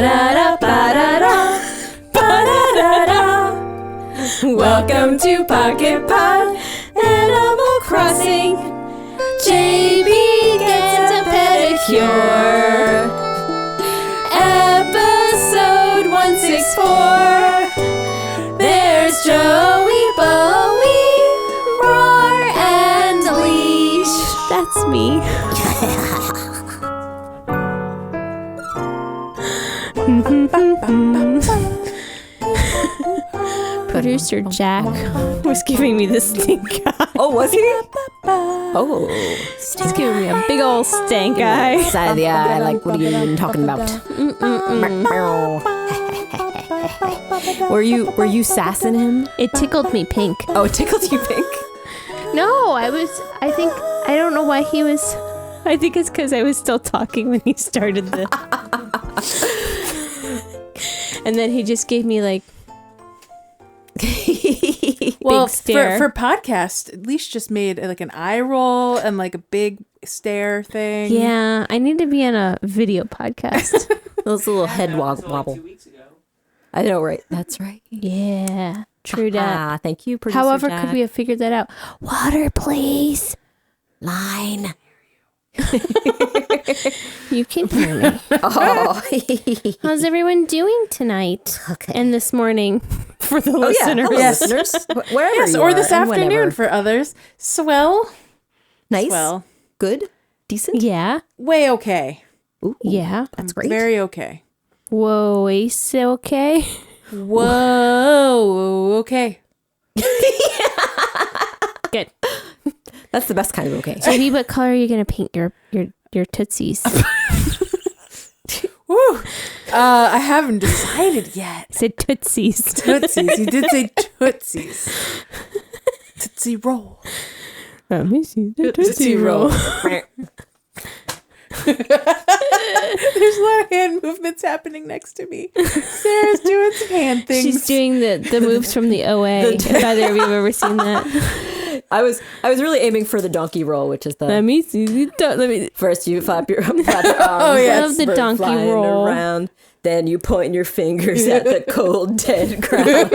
Ba-da-da, ba-da-da, ba-da-da-da. Welcome to Pocket Pod Animal Crossing. JB gets a pedicure. Episode 164. There's Joey, Bowie, Roar, and Leash. That's me. Producer Jack was giving me the stink eye. Oh, was he? Oh. He's giving me a big old stank eye. Side of the eye, like, what are you even talking about? Were you sassing him? It tickled me pink. Oh, it tickled you pink? No, I don't know why he was. I think it's because I was still talking when he started the. And then he just gave me like. Well, big stare. for podcast, at least just made like an eye roll and like a big stare thing. Yeah, I need to be on a video podcast. Those little head wobble. I know, right? That's right. Yeah, true that. Thank you, producer However, Jack. could we have figured that out? Water, please. Line. You can hear me. Oh. How's everyone doing tonight? Okay. And this morning for the Oh, yeah. listeners. Hello, listeners. Wherever Yes, you or are this and afternoon whenever. for others. Swell. Nice. Swell. Good. Decent. Yeah. Way okay. Ooh, Yeah. that's great. Very okay. Whoa, Ace, okay? Whoa. Okay. Good. That's the best kind of okay. So, what color are you going to paint your tootsies? Woo. I haven't decided yet. I said tootsies. Tootsies. You did say tootsies. Tootsie roll. Let me see the Tootsie roll. There's a lot of hand movements happening next to me. Sarah's doing some hand things. She's doing the moves from the OA. If either of you have ever seen that. I was really aiming for the donkey roll, which is the Let me see. Let me. first you flap your arms. Oh, yes. Love the bird donkey flying roll. around. Then you point your fingers at the cold, dead ground.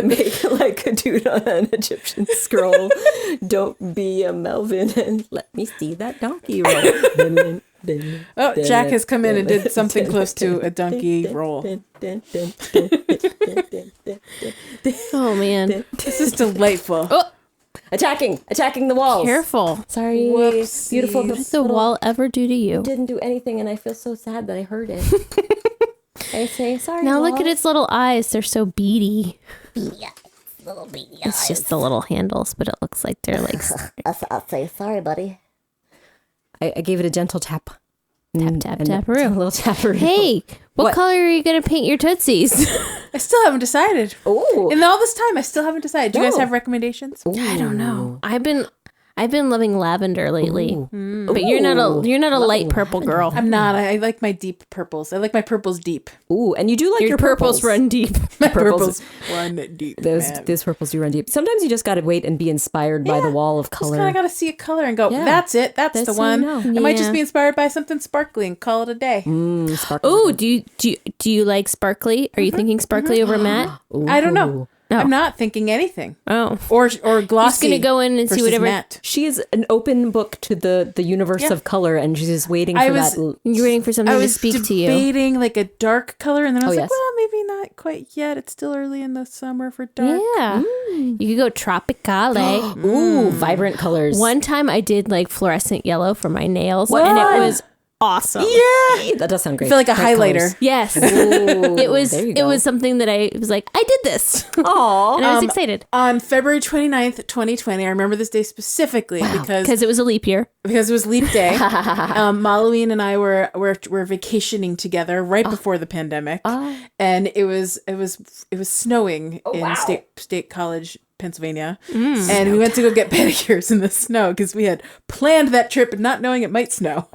Make like a dude on an Egyptian scroll. Don't be a Melvin and let me see that donkey roll. Oh, Jack has come in and did something close to a donkey roll. Oh, man. This is delightful. Oh, Attacking the walls. careful. Sorry. Whoopsies. Beautiful. What did the wall ever do to you? Didn't do anything, and I feel so sad that I heard it. I say sorry. Now look wall. at its little eyes. They're so beady. Yeah, little beady It's eyes. just the little handles, but it looks like they're like I'll say sorry, buddy. I gave it a gentle tap. tap, And a tap-a-roo. little tapperoo. Hey, what What? color are you going to paint your tootsies? I still haven't decided. Ooh. In all this time, I still haven't decided. Do you guys Oh. have recommendations? I don't know. I've been loving lavender lately. Ooh. But you're not a light purple girl. I'm not. I like my deep purples. I like my purples deep. Ooh, and you do like Your your purples run deep. My Purples. run deep. Those purples do run deep. Sometimes you just got to wait and be inspired by the wall of Just color. kind of got to see a color and go, Yeah. that's it. That's That's the how you one. know. It might just Yeah. be inspired by something sparkly and call it a day. Sparkles. Oh, do you like sparkly? Are you thinking sparkly over matte? I don't know. Oh. I'm not thinking anything. Oh, Or glossy. just gonna go in and see versus whatever. matte. She is an open book to the universe Yeah. of color, and she's just waiting for I was- that. You're waiting for something I to was speak to you. debating like a dark color, and then I was Oh, like, yes. well, maybe not quite yet. It's still early in the summer for dark. Yeah, you could go tropicale. Ooh, vibrant colors. One time I did like fluorescent yellow for my nails, and it was awesome. Yeah. That does sound great. I feel like a Bright highlighter. colors. Yes, Ooh, it was. there you It go. was something that I was like, I did this, Aw. and I was excited On February 29th, 2020, I remember this day specifically because it was a leap year. because it was leap day. Maluine and I were vacationing together right before the pandemic, and it was snowing in State College Pennsylvania, and we went to go get pedicures in the snow because we had planned that trip, not knowing it might snow.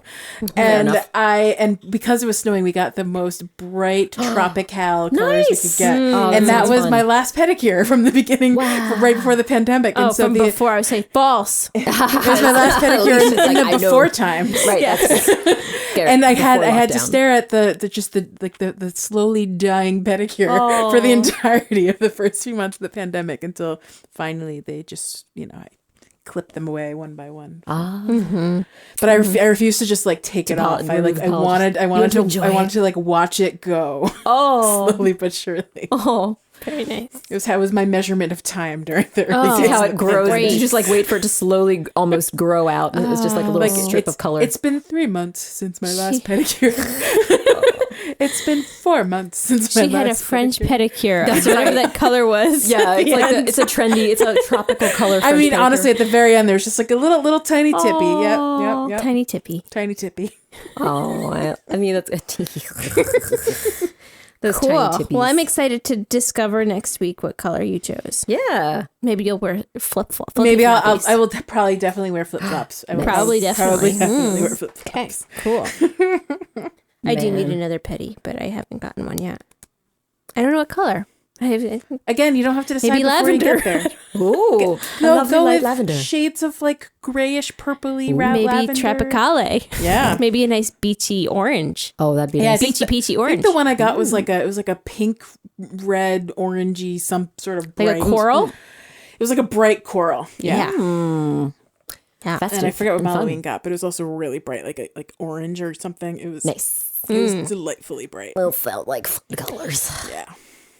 And because it was snowing, we got the most bright tropical colors we could get, and that was my last pedicure from the beginning, right before the pandemic. And so before I would say false. it was my last pedicure in the before times, Right. Yes. and I had to stare at the slowly dying pedicure for the entirety of the first few months of the pandemic until finally they just, I clipped them away one by one. But I refused to just like take it off. I wanted to like watch it go. Slowly but surely. Very nice. It was my measurement of time during the early days. How of it the grows. pandemic. Did you just like wait for it to slowly almost grow out? And it was just like a little strip of color. It's been 3 months since my last pedicure. It's been 4 months since my last pedicure. She had a French pedicure. That's whatever that color was. Yeah, it's it's a tropical color. I mean, pedicure. honestly, at the very end, there's just like a little tiny tippy. Yep. Tiny tippy. Tiny tippy. I mean, that's those Cool. tiny tippies. Well, I'm excited to discover next week what color you chose. Yeah. Maybe you'll wear flip-flops. Maybe I will probably definitely wear flip flops. Probably definitely wear flip flops. Cool. I do need another pedi, but I haven't gotten one yet. I don't know what color. Again, you don't have to decide Maybe before lavender. you get there. Ooh, No, lovely go light with lavender. shades of like grayish, purpley, Maybe lavender. tropicale. Yeah. Maybe a nice beachy orange. Oh, that'd be Yeah, I nice. think Peachy I orange. think the one I got was like a pink, red, orangey, some sort of bright. Like a coral? It was like a bright coral. Yeah. Yeah. Festive And I forget what and fun. Halloween got, but it was also really bright, like orange or something. It was Nice. It was delightfully bright. Well, felt like fun colors. Yeah.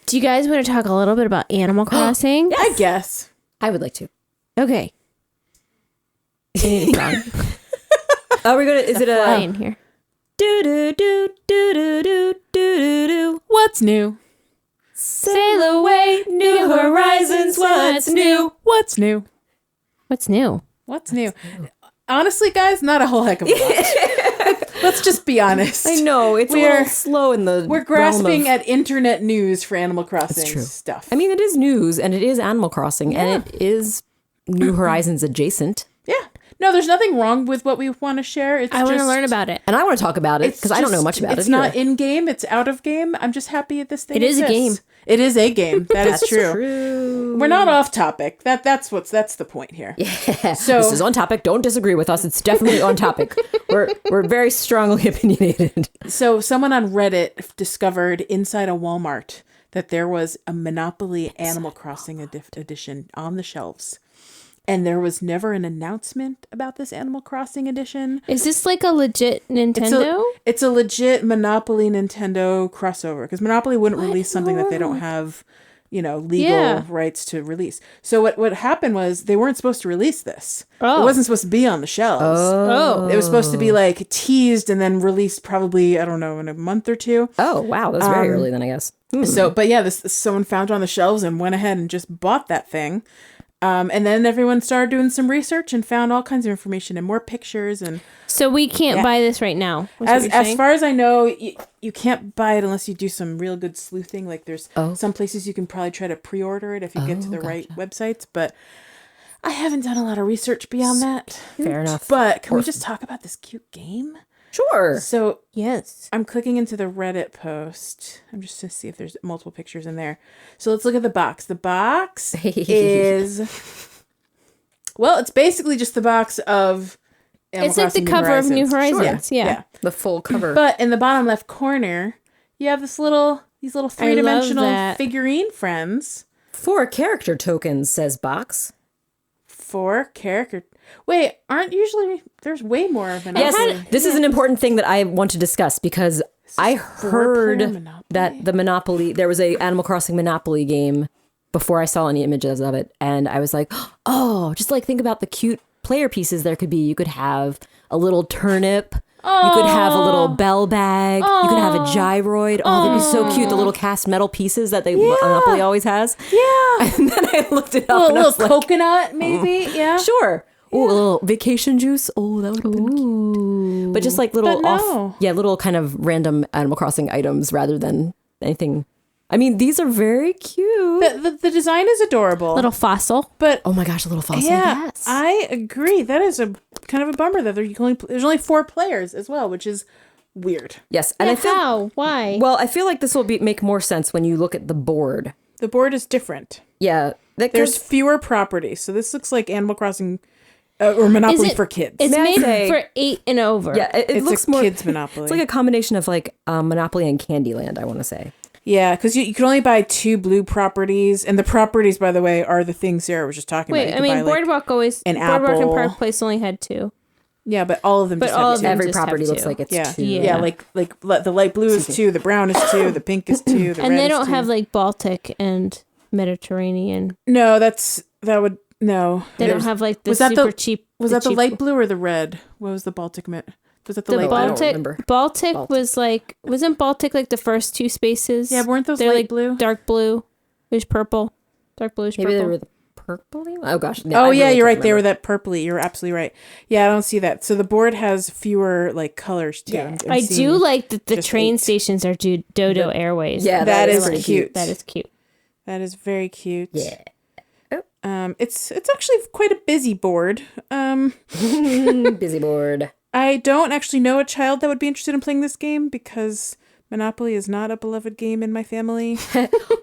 Do you guys want to talk a little bit about Animal Crossing? I guess. I would like to. Okay. Are we gonna? Is it Fly a in here. do do do do do do do do? What's new? Sail away, new horizons. What's new? What's new? What's new? What's new? Honestly, guys, not a whole heck of a lot. Let's just be honest. I know it's a little slow in the. We're grasping at internet news for Animal Crossing true. stuff. I mean, it is news, and it is Animal Crossing, and it is New Horizons adjacent. yeah. No, there's nothing wrong with what we want to share. It's I want to just- learn about it. And I want to talk about it because I don't know much about It's it. not either. in game. It's out of game. I'm just happy this thing It is a exists. game. It is a game. That is That's true. We're not off topic. That's the point here. Yeah. So This is on topic. Don't disagree with us. It's definitely on topic. We're very strongly opinionated. So someone on Reddit discovered inside a Walmart that there was a Monopoly Animal Crossing edition on the shelves. And there was never an announcement about this Animal Crossing edition. Is this like a legit Nintendo? It's a legit Monopoly Nintendo crossover because Monopoly wouldn't release something that they don't have, legal rights to release. So what happened was they weren't supposed to release this. Oh. It wasn't supposed to be on the shelves. Oh. It was supposed to be like teased and then released probably, I don't know, in a month or two. Oh wow, that's very early then, I guess. So, but yeah, someone found it on the shelves and went ahead and just bought that thing. And then everyone started doing some research and found all kinds of information and more pictures. And So we can't buy this right now. is what you're as saying? far as I know, you can't buy it unless you do some real good sleuthing. Like there's some places you can probably try to pre-order it if you get to the right websites. But I haven't done a lot of research beyond that. Fair enough. But can we just talk about this cute game? Sure. So Yes. I'm clicking into the Reddit post. I'm just to see if there's multiple pictures in there. So let's look at the box. The box is, well, it's basically just the box of Animal It's like the Crossing New cover of New Horizons. Horizons. Sure. Yeah. The full cover. But in the bottom left corner, you have these little three-dimensional that. figurine friends. 4 character tokens, says Box. 4 character. Wait, aren't usually there's way more of an Yes, this is an important thing that I want to discuss because I heard Monopoly? that the Monopoly, there was a Animal Crossing Monopoly game before I saw any images of it. And I was like, oh, just like think about the cute player pieces there could be. You could have a little turnip. You could have a little bell bag. You could have a gyroid. Oh, that'd be so cute. The little cast metal pieces that Monopoly always has. Yeah. And then I looked it up A and I little was like, coconut, maybe. Yeah. sure. Ooh, a little vacation juice. Oh, that would have been cute. But just like little But no. little kind of random Animal Crossing items rather than anything I mean, these are very cute. The design is adorable. Little fossil. But Oh my gosh, a little fossil. yeah, Yes. I agree. That is a kind of a bummer that there's only 4 players as well, which is weird. Yes, and I feel How? Why? well. I feel like this will make more sense when you look at the board. The board is different. Yeah, There's fewer properties, so this looks like Animal Crossing or Monopoly for kids. It's May I made say- for 8 and over. yeah, it It's looks a more kids Monopoly. It's like a combination of like Monopoly and Candyland. I want to say. Yeah, because you can only buy 2 blue properties, and the properties, by the way, are the things Sarah was just talking Wait, about. You I could mean, buy, like, Boardwalk always. an Boardwalk and apple. Park Place only had 2. yeah, but all of them. But just all have of two. them Every just property have looks 2. like it's Yeah, two. yeah, like the light blue is 2, the brown is 2, the pink is 2, the And red they is don't 2. have like Baltic and Mediterranean. No, that would no. They don't have like the Was that super the- cheap. Was that the cheap- light blue or the red? What was the Baltic? Was that the The light I don't Baltic. remember. Baltic was like, wasn't Baltic like the first 2 spaces? Yeah, weren't those They're light like blue? dark blue, there's purple, dark bluish Maybe purple. they were the purpley. Oh gosh. Oh yeah, you're right. They were that purpley. You're absolutely right. Yeah, I don't see that. So the board has fewer like colors too. Yeah. I'm I seeing- do like that the just train 8. stations are Dodo Airways. Yeah, that is is pretty cute. That is cute. That is very cute. Yeah. It's actually quite a busy board. Busy board. I don't actually know a child that would be interested in playing this game because Monopoly is not a beloved game in my family.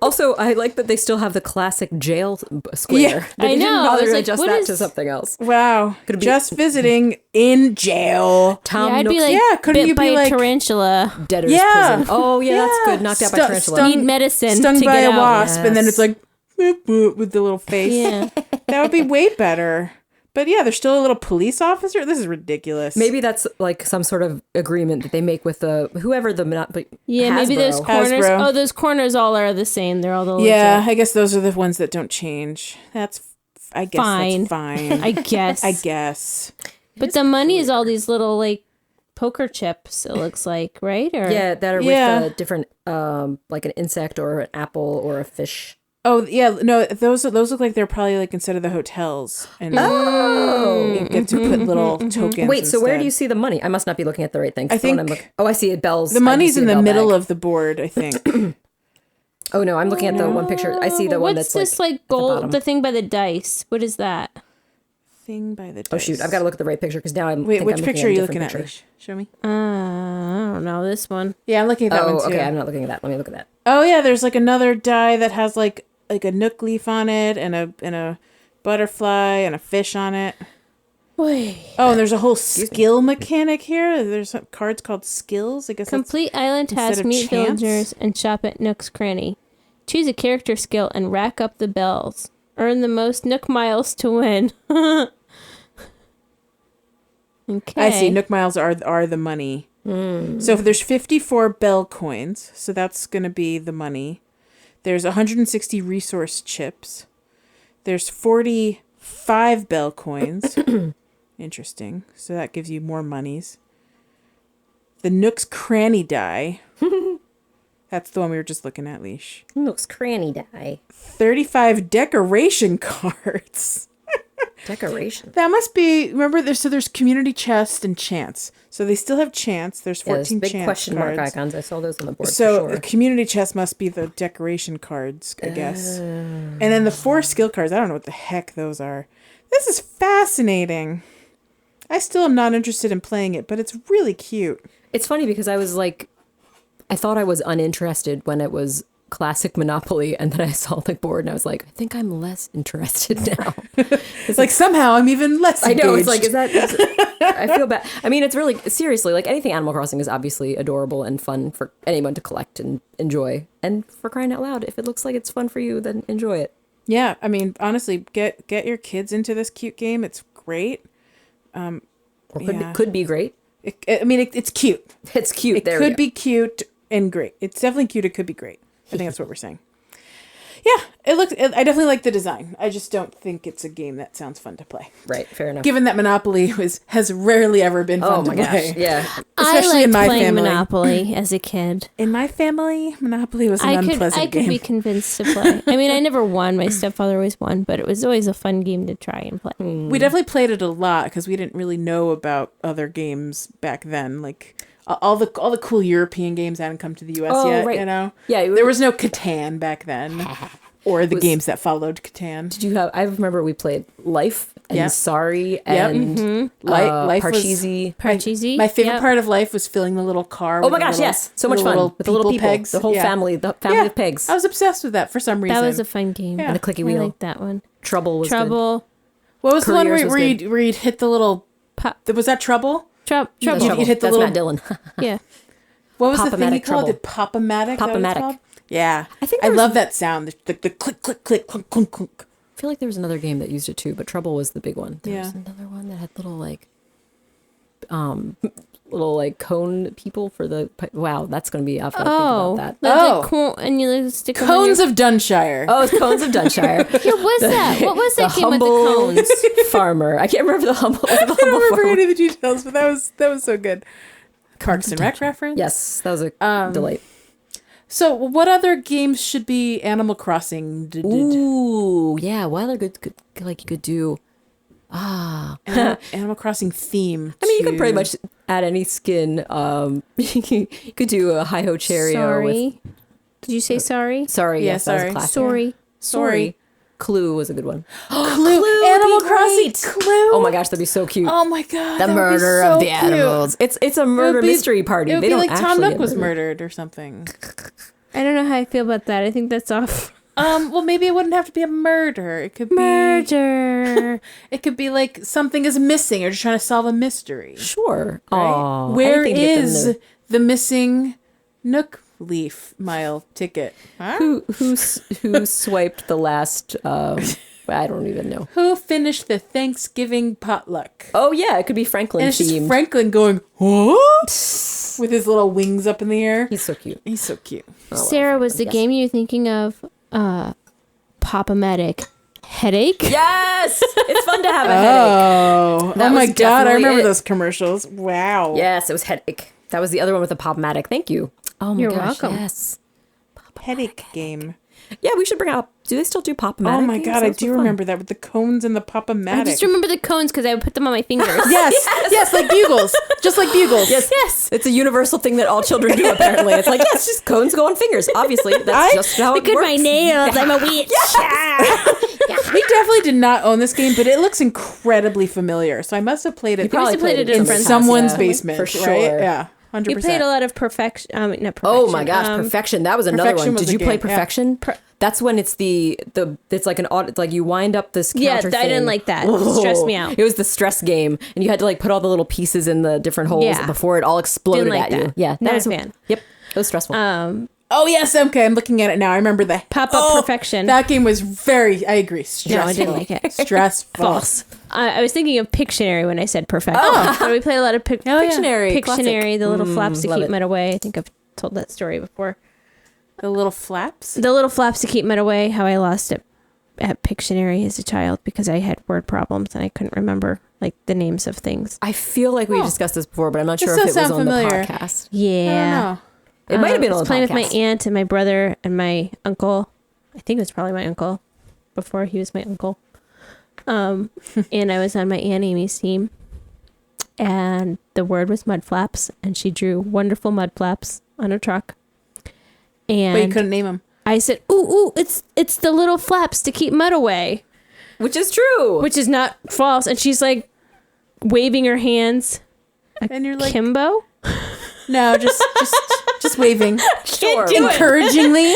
Also, I like that they still have the classic jail square. Yeah, They I know. didn't I bother was to like, adjust what that is- to something else. Wow, Could it be- just visiting in jail. Tom Yeah, I'd be Nook's like, Yeah, couldn't bit you by be a like- tarantula, debtor's Yeah. prison. Oh yeah, that's Yeah. good. Knocked out by Stu- tarantula. stung- need medicine Stung to by get a out. wasp, and then Yes. it's like boop, boop, with the little face. Yeah, That would be way better. But yeah, there's still a little police officer. This is ridiculous. Maybe that's like some sort of agreement that they make with whoever the Monopoly. yeah. Maybe those Hasbro. corners. Hasbro. Oh, those corners all are the same. They're all the Yeah, legit. I guess those are the ones that don't change. I guess Fine. that's fine. I guess. I guess. But the money is all these little like poker chips. It looks like, right? Or Yeah, that are Yeah. with different, like an insect or an apple or a fish. Oh yeah, no, those look like they're probably like instead of the hotels, and you get to put little tokens. Wait, so where do instead. you see the money? I must not be looking at the right thing. I think Oh, I see it. Bells. the money's in the middle of the board? I think. Oh no, I'm looking at the one picture. I see the one what's that's this like. like gold? bottom. The thing by the dice. What is that? Thing by the. Oh shoot, dice. I've got to look at the right picture because now I'm. Wait, think which I'm picture are you a different looking at? picture. Leash? Show me. I don't know this one. Yeah, I'm looking at that Oh, one too. okay. I'm not looking at that. Let me look at that. Oh yeah, there's like another die that has like a nook leaf on it and a butterfly and a fish on it. Wait. Oh, and there's a whole skill mechanic here. There's some cards called skills. I guess that's- Complete island instead tasks, of meet chance? villagers, and shop at Nook's Cranny. Choose a character skill and rack up the bells. Earn the most Nook miles to win. Okay. I see. Nook miles are the money. So if there's 54 bell coins, so that's going to be the money. There's 160 resource chips. There's 45 bell coins. Interesting. So that gives you more monies. The Nook's Cranny die. That's the one we were just looking at, Leash. Looks cranny die. 35 decoration cards. Decoration. That must be, remember, there's community chest and chance. So they still have chance. There's Yeah, 14 big chance question cards. mark icons. I saw those on the board So for the sure. community chest must be the decoration cards, I guess. And then the 4 skill cards, I don't know what the heck those are. This is fascinating. I still am not interested in playing it, but it's really cute. It's funny because I was like, I thought I was uninterested when it was classic Monopoly, and then I saw the board and I was like, I think I'm less interested now. It's like somehow I'm even less I know, it's engaged. like, I feel bad. I mean, it's really, seriously, like anything Animal Crossing is obviously adorable and fun for anyone to collect and enjoy. And for crying out loud, if it looks like it's fun for you, then enjoy it. Yeah, I mean, honestly, get your kids into this cute game. It's great. Or Yeah. could be great. It's cute. It's cute. It There we could go. be cute and great. It's definitely cute. It could be great. I think that's what we're saying. Yeah, I definitely like the design. I just don't think it's a game that sounds fun to play. Right, fair enough. Given that Monopoly has rarely ever been fun Oh to my play. gosh, yeah. Especially I liked in my playing family. Monopoly as a kid. In my family, Monopoly was an unpleasant I could game. be convinced to play. I mean, I never won. My stepfather always won, but it was always a fun game to try and play. We definitely played it a lot because we didn't really know about other games back then. Like all the cool European games hadn't come to the U.S. yet. Right. You know, There was no Catan back then, or the games that followed Catan. Did you have? I remember we played Life and Sorry and Life Parcheesi. My favorite part of Life was filling the little car. Oh my gosh, yes, so much fun with the little people, pegs. The whole family, the family of pegs. I was obsessed with that for some reason. That was a fun game. And the clicky wheel. I like that one. Trouble was good. Trouble. What was the one where you'd hit the little? Was that Trouble? Trouble. You'd hit the That's little. Matt Dillon. Yeah. What was the thing he Pop-O-Matic called Trouble. it? Pop-O-Matic? Pop-O-Matic. Yeah. I love that sound. The click, click, click, clunk, clunk, clunk. I feel like there was another game that used it too, but Trouble was the big one. There was Yeah. another one that had little cone people for the. Wow, that's going to be. I have to think about that. The cone, and you stick them Cones of Dunshire. Oh, it's Cones of Dunshire. Yeah, what's that? What was that game with the cones? Farmer. I can't remember the humble. I don't remember any of the details, but that was so good. Parks and Rec reference. Yes, that was a delight. So, what other games should be Animal Crossing? Ooh, yeah. What other good like you could do? Animal Crossing theme. I mean, you could pretty much add any skin. You could do a Hi-Ho Cherry. Sorry. Did you say sorry? Sorry. Yeah, Yes, that was a sorry. classic. Sorry. Clue was a good one. Clue. Animal would be Crossing. great. Clue. Oh my gosh, that'd be so cute. Oh my god. The that would be murder so of the cute. animals. It's a murder mystery party. It would They be don't like Tom actually Nook get was murdered. murdered or something. I don't know how I feel about that. I think that's off. Well, maybe it wouldn't have to be a murder. It could be Murder. It could be like something is missing or just trying to solve a mystery. Sure. Right? Aw, Where anything to get them is to- the missing Nook Leaf mile ticket? Huh? who swiped the last? I don't even know. Who finished the Thanksgiving potluck? Oh yeah, it could be Franklin And it's just themed. Franklin going, what? With his little wings up in the air. He's so cute. He's so cute. Sarah, was the game you're thinking of Pop-O-Matic Headache? Yes, it's fun to have a headache. Oh That my was god, I definitely remember it. those commercials. Wow. Yes, it was headache. That was the other one with the Pop-O-Matic. Thank you. Oh my You're gosh, welcome. yes. Headache game. Yeah, we should bring up. Do they still do Pop-O-Matic? Oh my games? god, I Those were do fun. remember that with the cones and the I Pop-O-Matic. just remember the cones because I would put them on my fingers. Yes, like bugles. Just like bugles. Yes, it's a universal thing that all children do. Apparently, it's like yes, just cones go on fingers. Obviously, that's just how it Look at works. my nails. I'm a witch. We definitely did not own this game, but it looks incredibly familiar. So I must have played it probably played it in in friends' someone's house, yeah, basement, for right? sure. Yeah, 100%. You played a lot of perfection. Not perfection. Oh my gosh, Perfection! That was another Perfection one. was Did a you play game, yeah. Perfection? That's when it's it's like an it's like you wind up this Yeah, counter I didn't thing. like that. It stressed me out. It was the stress game, and you had to like put all the little pieces in the different holes Yeah. before it all exploded Didn't like at you. that. Yeah, Not was a fan. Yep, it was stressful. Oh yes, okay, I'm looking at it now. I remember that. Pop-Up Perfection. That game was very. I agree. Stressful. No, I didn't like it. Stressful. False. I was thinking of Pictionary when I said perfection. So we played a lot of Pictionary, Pictionary, classic. the little flaps to love keep it. mud away. I think I've told that story before. The little flaps. The little flaps to keep mud away. How I lost it at Pictionary as a child because I had word problems and I couldn't remember like the names of things. I feel like we discussed this before, but I'm not sure This if it does was sound on familiar. the podcast. Yeah. I don't know. It might have been I on was the playing podcast. with my aunt and my brother and my uncle. I think it was probably my uncle before he was my uncle. And I was on my Aunt Amy's team. And the word was mud flaps. And she drew wonderful mud flaps on a truck. And But you couldn't name them. I said, ooh, it's the little flaps to keep mud away. Which is true. Which is not false. And she's like waving her hands. And you're like, Kimbo? no, just waving. Sure. Encouragingly.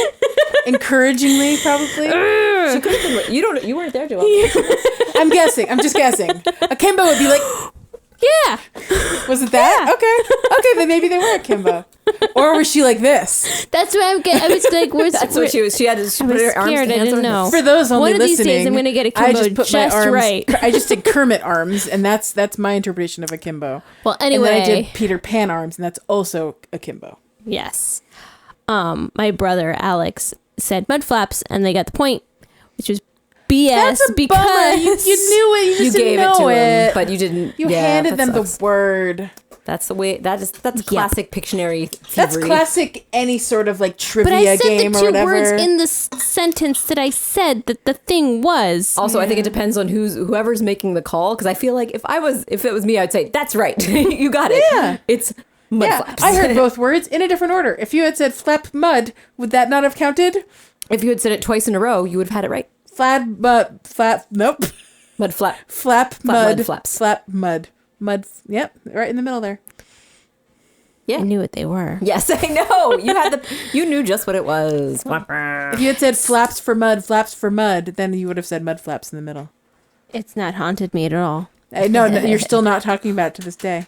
Encouragingly, probably. She could have been. You weren't there, Joelle. I'm guessing. I'm just guessing. Akimbo would be like, Yeah. was it that? Okay, then maybe they were akimbo. Or was she like this? That's what I'm getting. I was like, where's That's what she was. She had to I put was her arms scared. and I hands didn't on her know. hips. For those only One of these listening, days I'm going to get I akimbo just put just my arms. right. I just did Kermit arms, and that's my interpretation of akimbo. Well, And anyway. then I did Peter Pan arms, and that's also akimbo. Yes. My brother Alex said mud flaps, and they got the point, which was BS That's a because bummer. You knew it. You just You gave didn't it know to it. him, but you didn't. You yeah, handed that them sucks. the word. That's the way. That's classic Pictionary thievery. That's classic. Any sort of like but trivia I said game the or two whatever. words in the sentence that I said that the thing was. Also, I think it depends on whoever's making the call. Because I feel like if it was me, I'd say that's right. You got it. Yeah. It's Mud Yeah, flaps. I heard both words in a different order. If you had said flap mud, would that not have counted? If you had said it twice in a row, you would have had it right. Nope. Mud flap. Flap mud. mud flaps. Flap mud. Mud. Yep, right in the middle there. Yeah. I knew what they were. Yes, I know. You knew just what it was. If you had said flaps for mud, then you would have said mud flaps in the middle. It's not haunted me at all. No, you're still not talking about it to this day.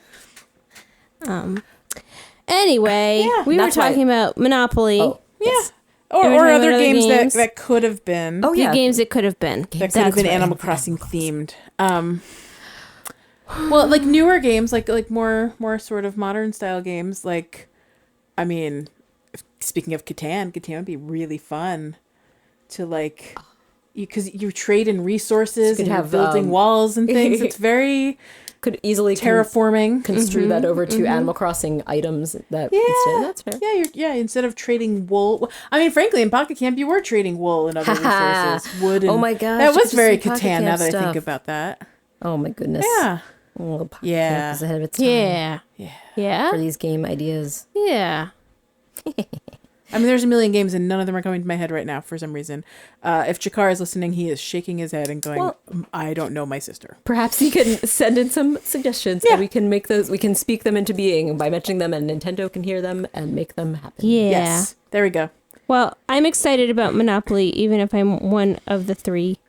Anyway, Yeah, we were that's why- talking about Monopoly. Oh, yes. Or Are we talking other about other games, games? that could have been. Oh, The yeah. games it could have been. That could have That's been right. Animal Crossing themed. Well, like newer games, like more sort of modern style games. Like, I mean, speaking of Catan would be really fun to like, because you trade in resources You and could you're have, building walls and things. It's very Could easily terraforming. construe that over to Animal Crossing items. That instead, that's fair. Yeah, instead of trading wool. I mean, frankly, in Pocket Camp, you were trading wool and other resources. Wood and... Oh my gosh, That you was could very just do Pocket Catan now Camp that I think stuff. about that. Oh my goodness. Yeah. Oh, Pocket Yeah. Camp is ahead of its time Yeah. Yeah. Yeah. for these game ideas. Yeah. I mean, there's a million games and none of them are coming to my head right now for some reason. If Jakar is listening, he is shaking his head and going, Well- I don't know my sister. Perhaps you can send in some suggestions Yeah. and we can make those. We can speak them into being by mentioning them, and Nintendo can hear them and make them happen. Yeah. Yes. There we go. Well, I'm excited about Monopoly, even if I'm one of three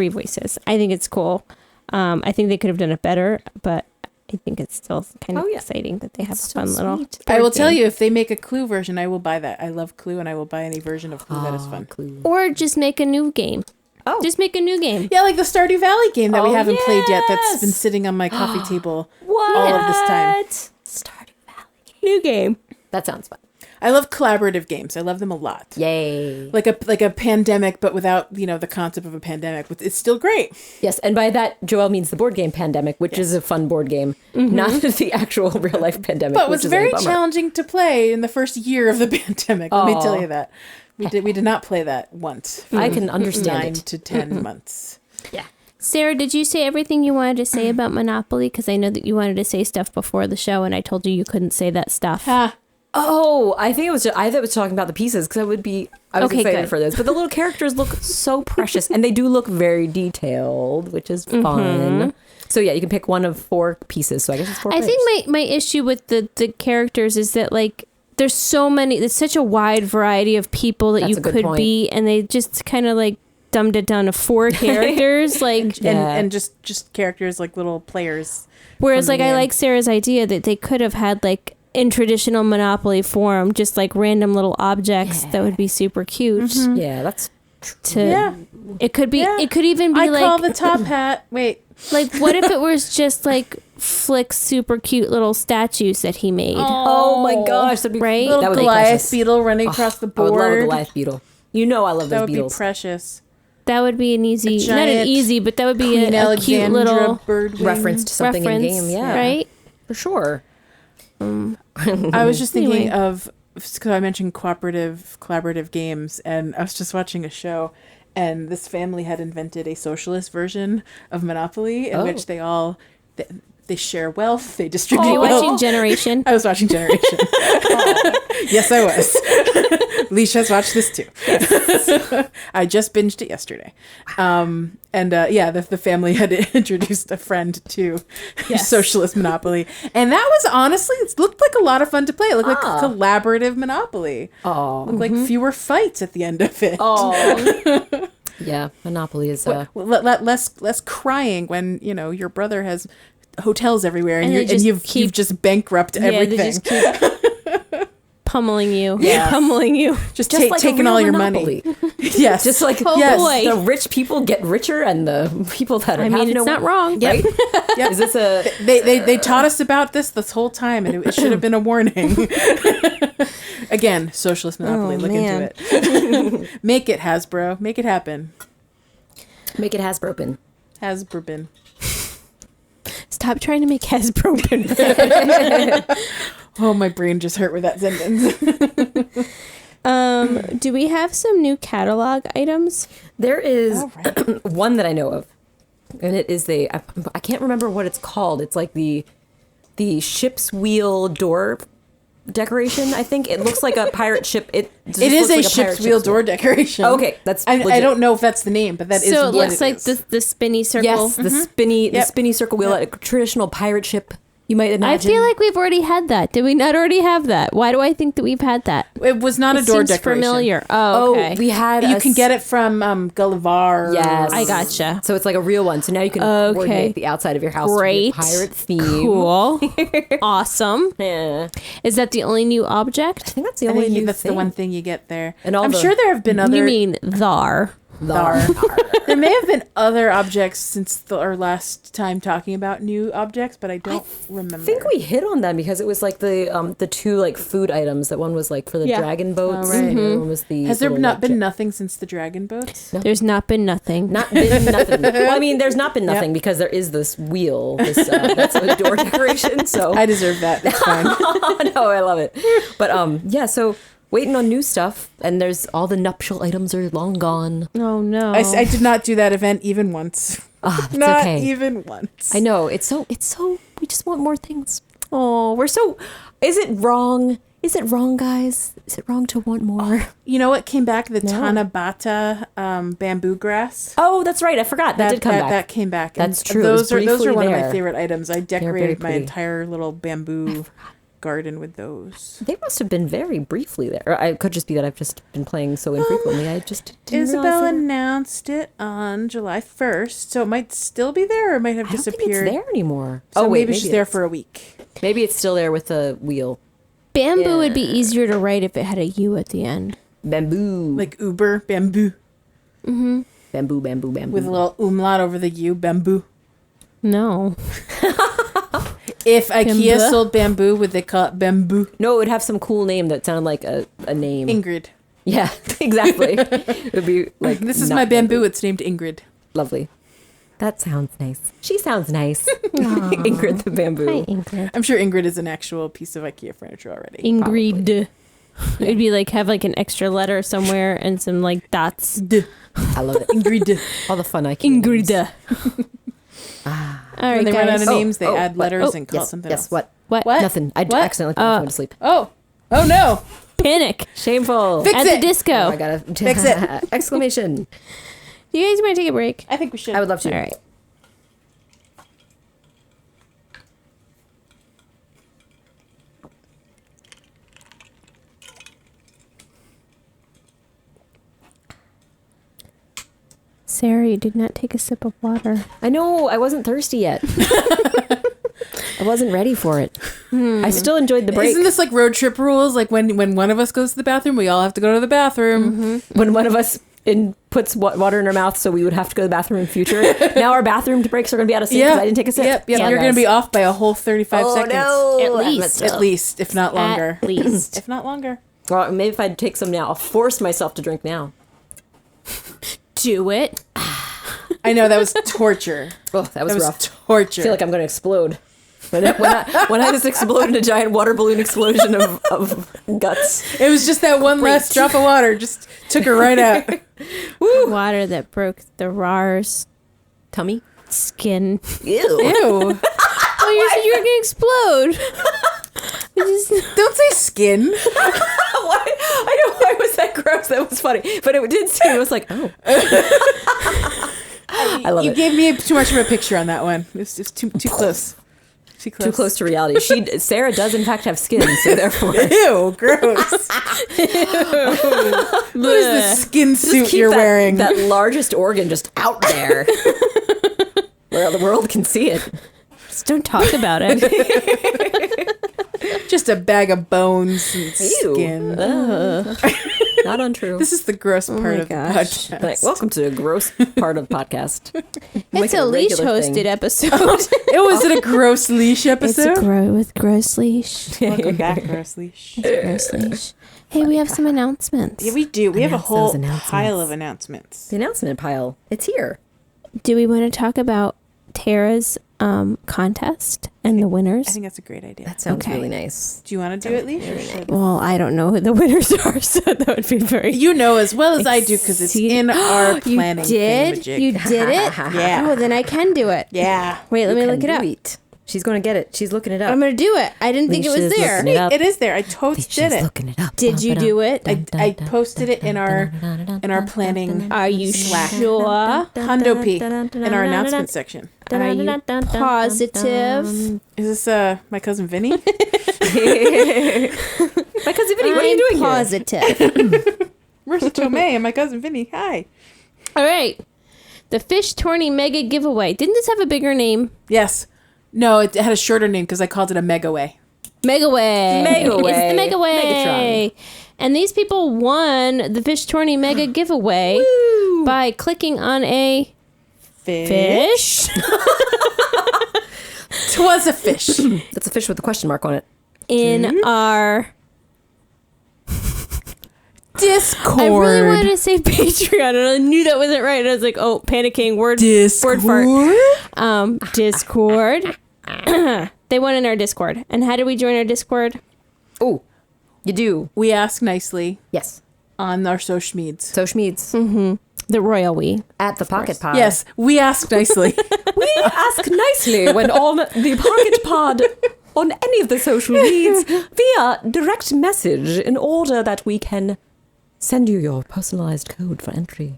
voices. I think it's cool. I think they could have done it better, but I think it's still kind of exciting that they have It's a fun so little. sweet. I will board tell game. you, if they make a Clue version, I will buy that. I love Clue and I will buy any version of Clue that is fun. Clue. Or just make a new game. Oh. Just make a new game. Yeah, like the Stardew Valley game that we Oh, haven't played yet that's yes. been sitting on my coffee table What? all of this time. Stardew Valley. New game. That sounds fun. I love collaborative games. I love them a lot. Yay. Like a pandemic, but without, the concept of a pandemic. It's still great. Yes, and by that, Joelle means the board game Pandemic, which is a fun board game, not the actual real life pandemic. But it which was is very a bummer. challenging to play in the first year of the pandemic. Let me Aw. tell you that. We did not play that once. I can understand 9 it. to 10 months. Yeah. Sarah, did you say everything you wanted to say about Monopoly? Because I know that you wanted to say stuff before the show, and I told you couldn't say that stuff. Ha. Oh, I think it was. I thought it was talking about the pieces because I was Okay, excited good. for those. But the little characters look so precious, and they do look very detailed, which is fun. So yeah, you can pick one of 4 pieces. So I guess it's 4. I think my issue with the characters is that, like, there's so many, there's such a wide variety of people that That's you a good could point. be, and they just kind of like dumbed it down to 4 characters. Like, Yeah. And just characters like little players. whereas, from like, the I end. like Sarah's idea that they could have had, like, in traditional Monopoly form, just like random little objects that would be super cute. Yeah, that's To Yeah. it could be, Yeah. it could even be I like, call the top hat. Wait. like, what if it was just like Flick's super cute little statues that he made? Oh my gosh, that'd be Right? That Little would be Goliath precious. beetle running across the I would board. love a Goliath beetle. You know, I love That those would beetles. be precious. That would be an easy, not an giant easy, but that would be Queen a cute Alexandra little bird wing. Reference to something reference, in game. Yeah, right? for sure. I was just thinking Anyway. of, because I mentioned collaborative games, and I was just watching a show, and this family had invented a socialist version of Monopoly in which they all they share wealth, they distribute Are you wealth. watching Generation? I was watching Generation. Yes, I was. Leisha has watched this too. I just binged it yesterday. The family had introduced a friend to Socialist Monopoly. And that was honestly, it looked like a lot of fun to play. It looked like a collaborative Monopoly. Oh, Looked like fewer fights at the end of it. oh. Yeah, Monopoly is. Less crying when, your brother has hotels everywhere and, And they just you've just bankrupt everything. Yeah, they just keep pummeling you. Yes. Pummeling you. just like a taking real all your Monopoly. money. Yes. Just like yes. boy. the rich people get richer and the people that are I mean, it's not wrong. Right? Yep. Is this a They taught us about this whole time, and it should have been a warning. Again, socialist monopoly. Look man. into it. Make it, Hasbro. Make it happen. make it Hasbrappen? Hasbro. Stop trying to make Hasbro. Oh, my brain just hurt with that sentence. Do we have some new catalog items? There is All right. one that I know of, and it is I can't remember what it's called. It's like the the ship's wheel door decoration. I think it looks like a pirate ship. It is a ship's wheel door decoration. Okay, that's I don't know if that's the name, but that is So what it looks it like is. the spinny circle. Yes, the spinny circle wheel, a traditional pirate ship. You might imagine. I feel like we've already had that. Did we not already have that? Why do I think that we've had that? It was not a door Seems decoration. familiar. Oh, okay. we had. You can get it from Gulliver. Yes, I gotcha. So it's like a real one. So now you can coordinate the outside of your house Great. to be a pirate theme. Cool. Awesome. Yeah. Is that the only new I object? think that's the I only think new that's thing. the one thing you get there. And all I'm the- sure there have been other. You mean thar? There may have been other objects since our last time talking about new objects, but I don't remember. I think we hit on them because it was like the two like food items. That one was like for the dragon boats. Oh, right. And the other one was the. Has there little, not like, been nothing since the dragon boats? No. There's not been nothing. Not been nothing. Well, I mean, there's not been nothing because there is this wheel. This that's a door decoration. So I deserve that. That's fine. no, I love it. But yeah, so waiting on new stuff, and there's all the nuptial items are long gone. Oh no. I did not do that event even once. It's Not okay. even once. I know it's so. We just want more things. Oh, we're so. Is it wrong? Is it wrong, guys? Is it wrong to want more? You know what came back? The No. Tanabata bamboo grass. Oh, that's right. I forgot. That did come back. That came back. That's And true. It was Those are briefly one of there. my favorite items. I very decorated my pretty. entire little bamboo garden with those. They must have been very briefly there. Or it could just be that I've just been playing so infrequently. I just didn't Isabel realize they were- announced it on July 1st, so it might still be there or it might have I don't disappeared. think it's there anymore. So wait, maybe she's there it's- for a week. Maybe it's still there with the wheel. Bamboo would be easier to write if it had a U at the end. Bamboo. Like Uber, bamboo. bamboo, bamboo, bamboo. With a little umlaut over the U, bamboo. No. If IKEA Bamboo? sold bamboo, would they call it bamboo? No, it would have some cool name that sounded like a name. Ingrid. Yeah, exactly. It would be like This is not my bamboo. It's named Ingrid. Lovely. That sounds nice. She sounds nice. Ingrid the bamboo. Hi, Ingrid. I'm sure Ingrid is an actual piece of IKEA furniture already. Ingrid. It'd be like have like an extra letter somewhere and some like dots. I love it. Ingrid. All the fun I can. Ingrid. All right, When they run out guys. of names, they add what? letters and call it Yes, something yes. else. What? What? Nothing. I What? accidentally put my phone to sleep. Oh no! Panic Shameful. Fix at it. the disco. Oh, I gotta Fix it. Exclamation. Do you guys want to take a break? I think we should. I would love to. All right. Sarah, you did not take a sip of water. I know. I wasn't thirsty yet. I wasn't ready for it. I still enjoyed the break. Isn't this like road trip rules? Like when one of us goes to the bathroom, we all have to go to the bathroom. When one of us puts water in our mouth, so we would have to go to the bathroom in future. Now our bathroom breaks are going to be out of sync because I didn't take a sip. Yep. Yeah, You're going guys. to be off by a whole 35 Oh, seconds. no. At least. At least, if not longer. At least. If not longer. Well, maybe if I take some now, I'll force myself to drink now. Do it. I know, that was torture. Oh, that was rough. torture. I feel like I'm going to explode. When I just explode in a giant water balloon explosion of guts. It was just that one last drop of water. Just took her right out. Water that broke the Rar's Tummy? skin. Ew. Ew. Oh, you said you were going to explode. Don't say skin. Why? I know, why was that gross? That was funny. But it did seem, it was like, oh. I love You it. gave me too much of a picture on that one. It was just too close. Too close. Too close to reality. Sarah does in fact have skin, so therefore. Ew, gross. What is the skin suit Keep you're that, wearing? that largest organ just out there. Where the world can see it. Just don't talk about it. Just a bag of bones and Ew. skin. Not untrue. This is the gross part my of the gosh. podcast. Like, welcome to a gross part of the podcast. It's Make it a leash regular hosted thing. episode. It was it a gross leash It's a episode? with gross leash. Welcome back, gross leash. It's gross leash. Hey, we have some announcements. Yeah, we do. We have a Announce whole those announcements. pile of announcements. The announcement pile. It's here. Do we want to talk about Tara's contest and the I winners? think that's a great idea. That sounds Okay. really nice. Do you want to do it, Leash? or should- Well, I don't know who the winners are, so that would be very. You know as well as I do because it's in our You planning. did? thingamajig. You did it? Yeah. Oh, then I can do it. Yeah. Wait, let me look it up. She's She's going to get it. She's looking it up. I'm going to do it. I didn't think it was Alicia's there. looking it up. It is there. I totally did it. looking it up. Did you do it? I posted it in our planning Are you Slack. sure? Hundo P in our announcement section. Are you positive? Is this my cousin Vinny? My cousin Vinny, what are you doing positive. Marissa Tomei and my cousin Vinny. Hi. All right. The Fish Tourney Mega Giveaway. Didn't this have a bigger name? Yes. No, it had a shorter name because I called it a Megaway. Megaway. Megaway. It's the Megaway. Megatron. And these people won the Fish Tourney Mega Giveaway by clicking on a fish. Twas a fish. That's a fish with a question mark on it. In our Discord. I really wanted to say Patreon, and I knew that wasn't right. And I was like, oh, panicking. Word fart. Discord. They won in our Discord. And how do we join our Discord? Oh, you do. We ask nicely Yes. on our social meds. Social Meds. The Royal We. At the Pocket Pod. Yes, we ask nicely. We ask nicely when on the Pocket Pod on any of the social needs via direct message in order that we can send you your personalized code for entry.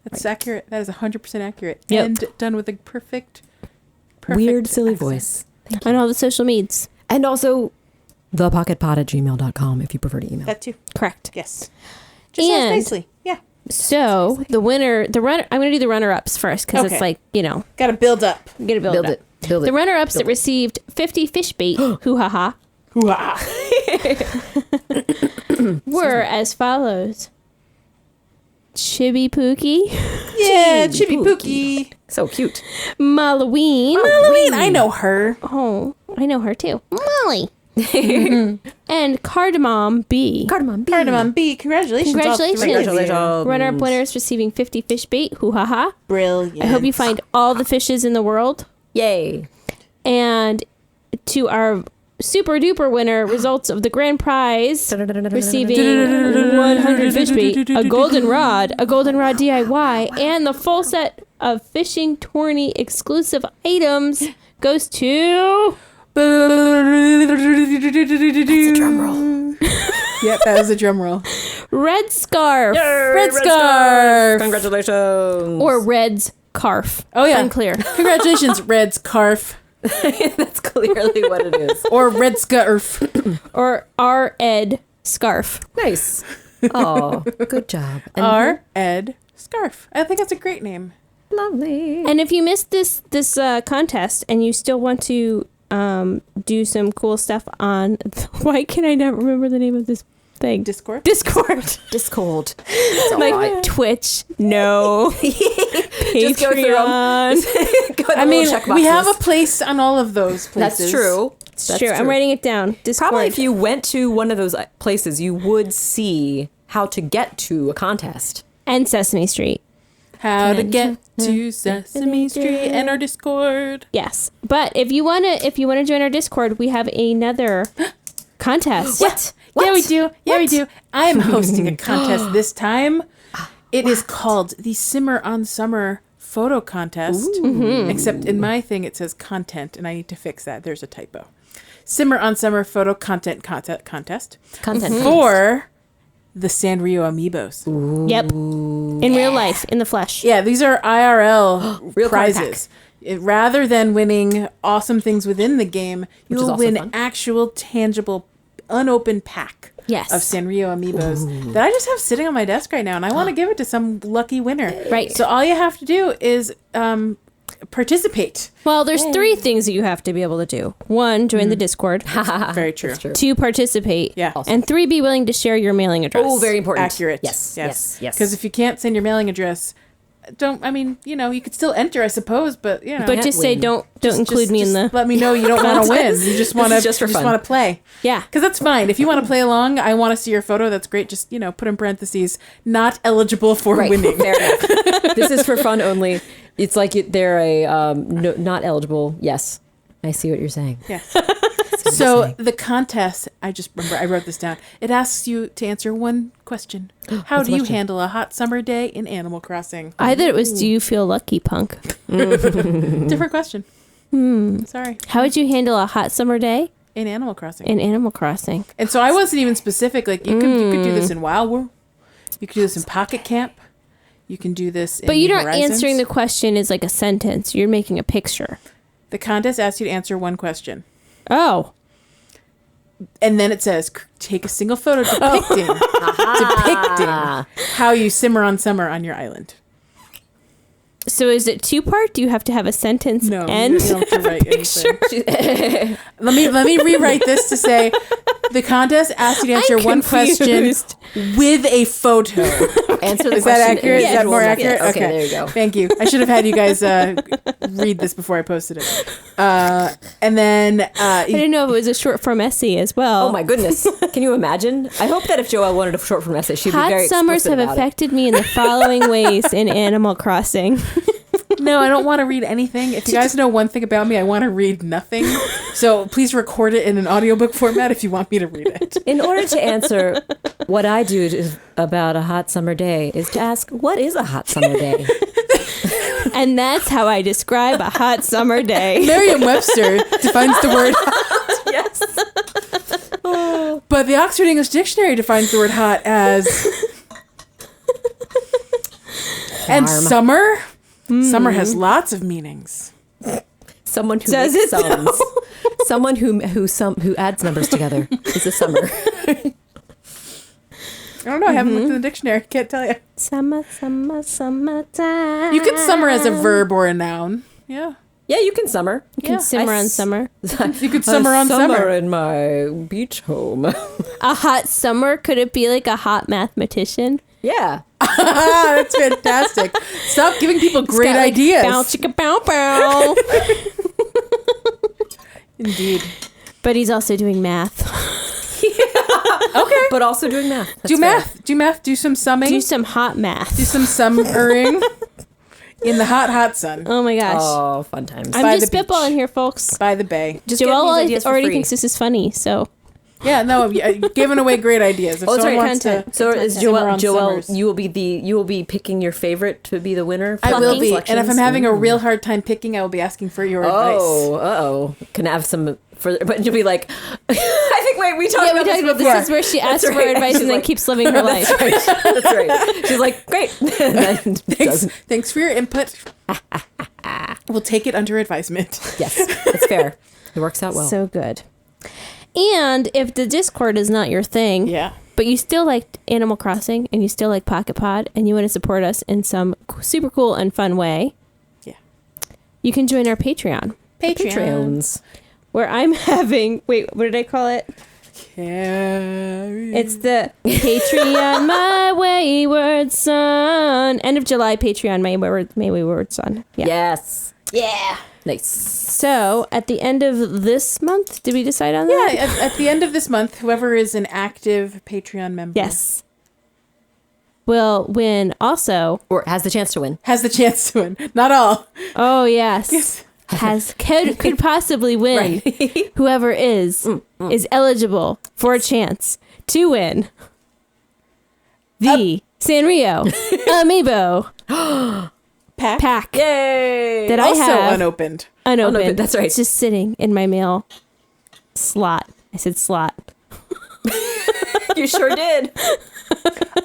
That's accurate. That is 100% accurate. Yep. And done with a perfect Weird, silly accent. voice. On all the social medias. And also thepocketpod@gmail.com if you prefer to email. That too. Correct. Yes. Just ask And nicely. Yeah. so the runner, I'm going to do the runner-ups first because it's Okay. like, Got to build up. you got to build it up. Build it. The runner-ups that received 50 fish bait, hoo-ha-ha, Hoo-ha. were as follows. Chibi Pookie, Yeah, Chibi Pookie. So cute. Malloween. Halloween, I know her. Oh, I know her too. Molly. And Cardamom B. Cardamom B. Cardamom B. Congratulations. all Congratulations. three of you. Congratulations. Runner-up winners receiving 50 fish bait, hoo-ha-ha. Brilliant. I hope you find all the fishes in the world. Yay. And to our super duper winner, results of the grand prize, receiving 100 fish bait, a golden rod DIY, and the full set of fishing tourney exclusive items goes to Drum roll. Yep, that was a drum roll. Red Scarf. Red Scarf. Congratulations. Or Red's Carf. Oh, yeah. Unclear. Congratulations, Red Scarf. That's clearly what it is. Or Red Scarf. Or R. Ed Scarf. Nice. Oh, good job. And R. Ed Scarf. I think that's a great name. lovely. And if you missed this contest and you still want to do some cool stuff on why can I not remember the name of this thing? Discord. Discord. Discord. Like Twitch. No. Just go through 'em. Patreon. I mean, we have a place on all of those places. That's true. It's true. I'm writing it down. Discord. Probably if you went to one of those places, you would see how to get to a contest. And Sesame Street. How to get to Sesame Street and our Discord. Yes. But if you wanna join our Discord, we have another contest. What? Yeah, we do. Yeah, we do. I am hosting a contest this time. It is called the Simmer on Summer Photo Contest. Except in my thing, it says content, and I need to fix that. There's a typo. Simmer on Summer Photo Contest. Content. For the Sanrio Amiibos. Yep. In real life, in the flesh. Yeah, these are IRL Real card prizes. Rather than winning awesome things within the game, Which is you'll also win fun. actual, tangible, unopened pack Yes. of Sanrio Amiibos that I just have sitting on my desk right now, and I want to give it to some lucky winner. Right. So all you have to do is participate. Well, there's 3 things that you have to be able to do. 1, join the Discord. Very true. That's true. 2, participate. Yeah. And 3, be willing to share your mailing address. Oh, very important. Accurate. Yes. Yes. Yes. Because if you can't send your mailing address, you could still enter, I suppose, but But Can't just say win. don't include me in the. Let me know you don't want to win. You just want to just for fun. want to play. Yeah. Because that's fine. If you want to play along, I want to see your photo. That's great. Just, put in parentheses, not eligible for Right. winning. Fair enough. This is for fun only. It's like they're a not eligible. Yes. I see what you're saying. Yeah. So the contest, I just remember, I wrote this down. It asks you to answer one question. How What's do the you question? handle a hot summer day in Animal Crossing? I thought it was, do you feel lucky, punk? Different question. Sorry. How would you handle a hot summer day In Animal Crossing. in Animal Crossing? And so I wasn't even specific. Like you could do this in Wild World. You could do this in Pocket Camp. You can do this in But you're not Horizons. answering the question as like a sentence. You're making a picture. The contest asks you to answer one question. Oh. And then it says, take a single photo depicting how you simmer on summer on your island. So is it two-part? Do you have to have a sentence No, and you don't have to write picture? anything. Let me rewrite this to say, the contest asks you to answer one question confused. with a photo. Answer the Is question. that accurate? in Is that more visual accurate? methods. Okay. Okay, there you go. Thank you. I should have had you guys read this before I posted it. And then I didn't know if it was a short form essay as well. Oh my goodness. Can you imagine? I hope that if Joelle wanted a short form essay, she'd be Hot very summers explicit have about it. affected me in the following ways in Animal Crossing. no, I don't want to read anything. If you guys know one thing about me, I want to read nothing. So please record it in an audiobook format if you want me to read it. In order to answer what I do about a hot summer day is to ask, what is a hot summer day? And that's how I describe a hot summer day. Merriam-Webster defines the word Yes. but the Oxford English Dictionary defines the word hot as and Warm. summer. Summer has lots of meanings. Someone who Does makes it sums. Someone who adds numbers together is a summer. I don't know. I haven't looked in the dictionary. Can't tell you. Summer, summer, summertime. You could summer as a verb or a noun. Yeah. Yeah, you can summer. You can Yeah. simmer on summer. You could summer on summer. in my beach home. A hot summer, could it be like a hot mathematician? Yeah. That's fantastic. Stop giving people great Got, like, ideas. Bow chicka bow bow. Indeed. But he's also doing math. Okay. But also doing math. That's Do fair. math. Do math. Do some summing. Do some hot math. Do some summering in the hot, hot sun Oh my gosh. Oh, fun times. I'm by just the beach. spitballing here, folks. by the bay. Just get these Joelle ideas for already free. thinks this is funny, so Yeah, no, giving away great ideas. If Oh, that's someone right. wants to, So is simmer on Joelle, summers. you will be picking your favorite to be the winner? I for will the be. And if I'm selections? having a real hard time picking, I will be asking for your advice. Oh, uh-oh. Can I have some further, but you'll be like, I think, wait, we talked yeah, we about talked about before. this is where she asks That's for right. advice She's and then like- keeps living her life. That's right. She's like, great. And then doesn't. Thanks for your input. We'll take it under advisement. Yes, it's fair. It works out well. So good. And if the Discord is not your thing, Yeah. but you still like Animal Crossing and you still like Pocket Pod and you want to support us in some super cool and fun way, Yeah. you can join our Patreon, Patreons. where I'm having, wait, what did I call it? Carry. It's the Patreon My Wayward Son. End of July Patreon My Wayward Son. Yeah. Yes. Yeah. Nice. So at the end of this month, did we decide on that? Yeah, at the end of this month, whoever is an active Patreon member Yes. Will win also. Or has the chance to win. has the chance to win. Not all. Oh yes. Yes. Could possibly win. Whoever is eligible for a chance to win the Sanrio Amiibo pack Yay! that Also I have unopened. unopened. That's right. It's just sitting in my mail slot. I said slot. You sure did.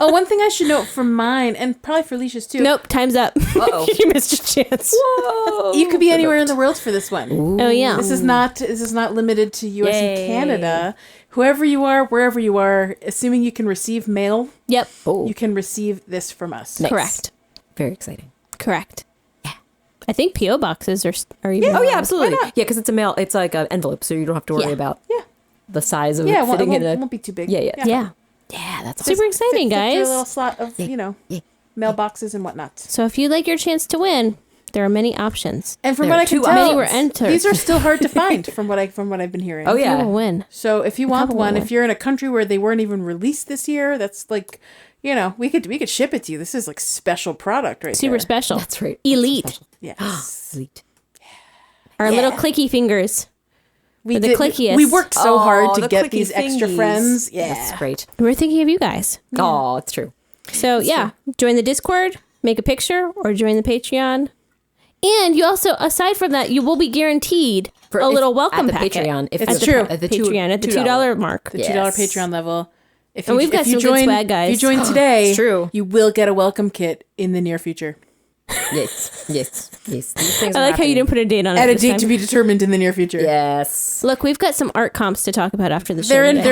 Oh, one thing I should note for mine, and probably for Leisha's too. Nope, time's up. Uh-oh. You missed your chance. Whoa. You could be anywhere in the world for this one. Oh yeah. This is not limited to US Yay. and Canada. Whoever you are, wherever you are, assuming you can receive mail, Yep. Oh, you can receive this from us. Nice. Correct. Very exciting. Correct. Yeah. I think PO boxes are even. Oh yeah, allowed. absolutely. Why Yeah, not? because it's a mail. It's like an envelop, so you don't have to worry Yeah. about Yeah. the size of Yeah, it fitting in it a. won't be too big. Yeah. Yeah. Yeah, that's Super exciting, Fit through a guys. little slot of, mailboxes and whatnot. So if you'd like your chance to win, there are many options. And from There what are I can two tell, Many were entered. these are still hard to find from what I've been hearing. Oh You yeah. will win. So if you want couple one, will if you're in a country where they weren't even released this year, that's like, we could ship it to you. This is like special product right Super there. special. That's right. Elite. Yes. Sweet. Our little clicky fingers. We the clickiest. We worked so hard to the get clicky these extra fingies. friends. Yeah. That's great. We're thinking of you guys. Oh, it's true. So yeah, join the Discord, make a picture, or join the Patreon. And you also, aside from that, you will be guaranteed a little welcome at the packet. Patreon. If It's the- true. At the Patreon at the $2 mark. The $2 Yes. Patreon level. If And we've got some good swag, guys. If you join today, It's true. you will get a welcome kit in the near future. Yes. These things I are like how you happening. didn't put a date on it. At a this date time. to be determined in the near future. Yes. Look, we've got some art comps to talk about after the show. They're in today.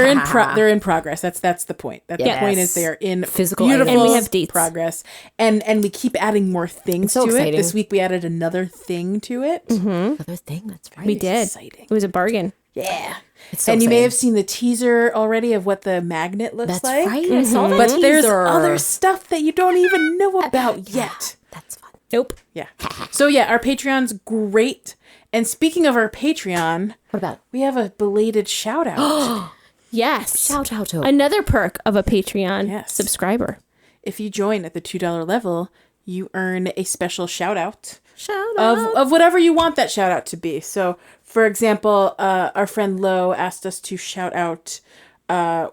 they're in progress. That's the point. The Yes. point is they are in Physical beautiful items. And we have dates. progress. And we keep adding more things so to exciting. it. This week we added another thing to it. Another thing. That's right. We did. Exciting. It was a bargain. Yeah. It's so And you may exciting. have seen the teaser already of what the magnet looks That's like. right. I saw that But there's teaser. other stuff that you don't even know about yet. That's fun. Nope. Yeah. So yeah, our Patreon's great. And speaking of our Patreon, What about we have a belated shout out. Yes. shout out to Another perk of a Patreon Yes. subscriber. If you join at the $2 level, you earn a special shout out shout out? of whatever you want that shout out to be. So, for example, our friend Lo asked us to shout out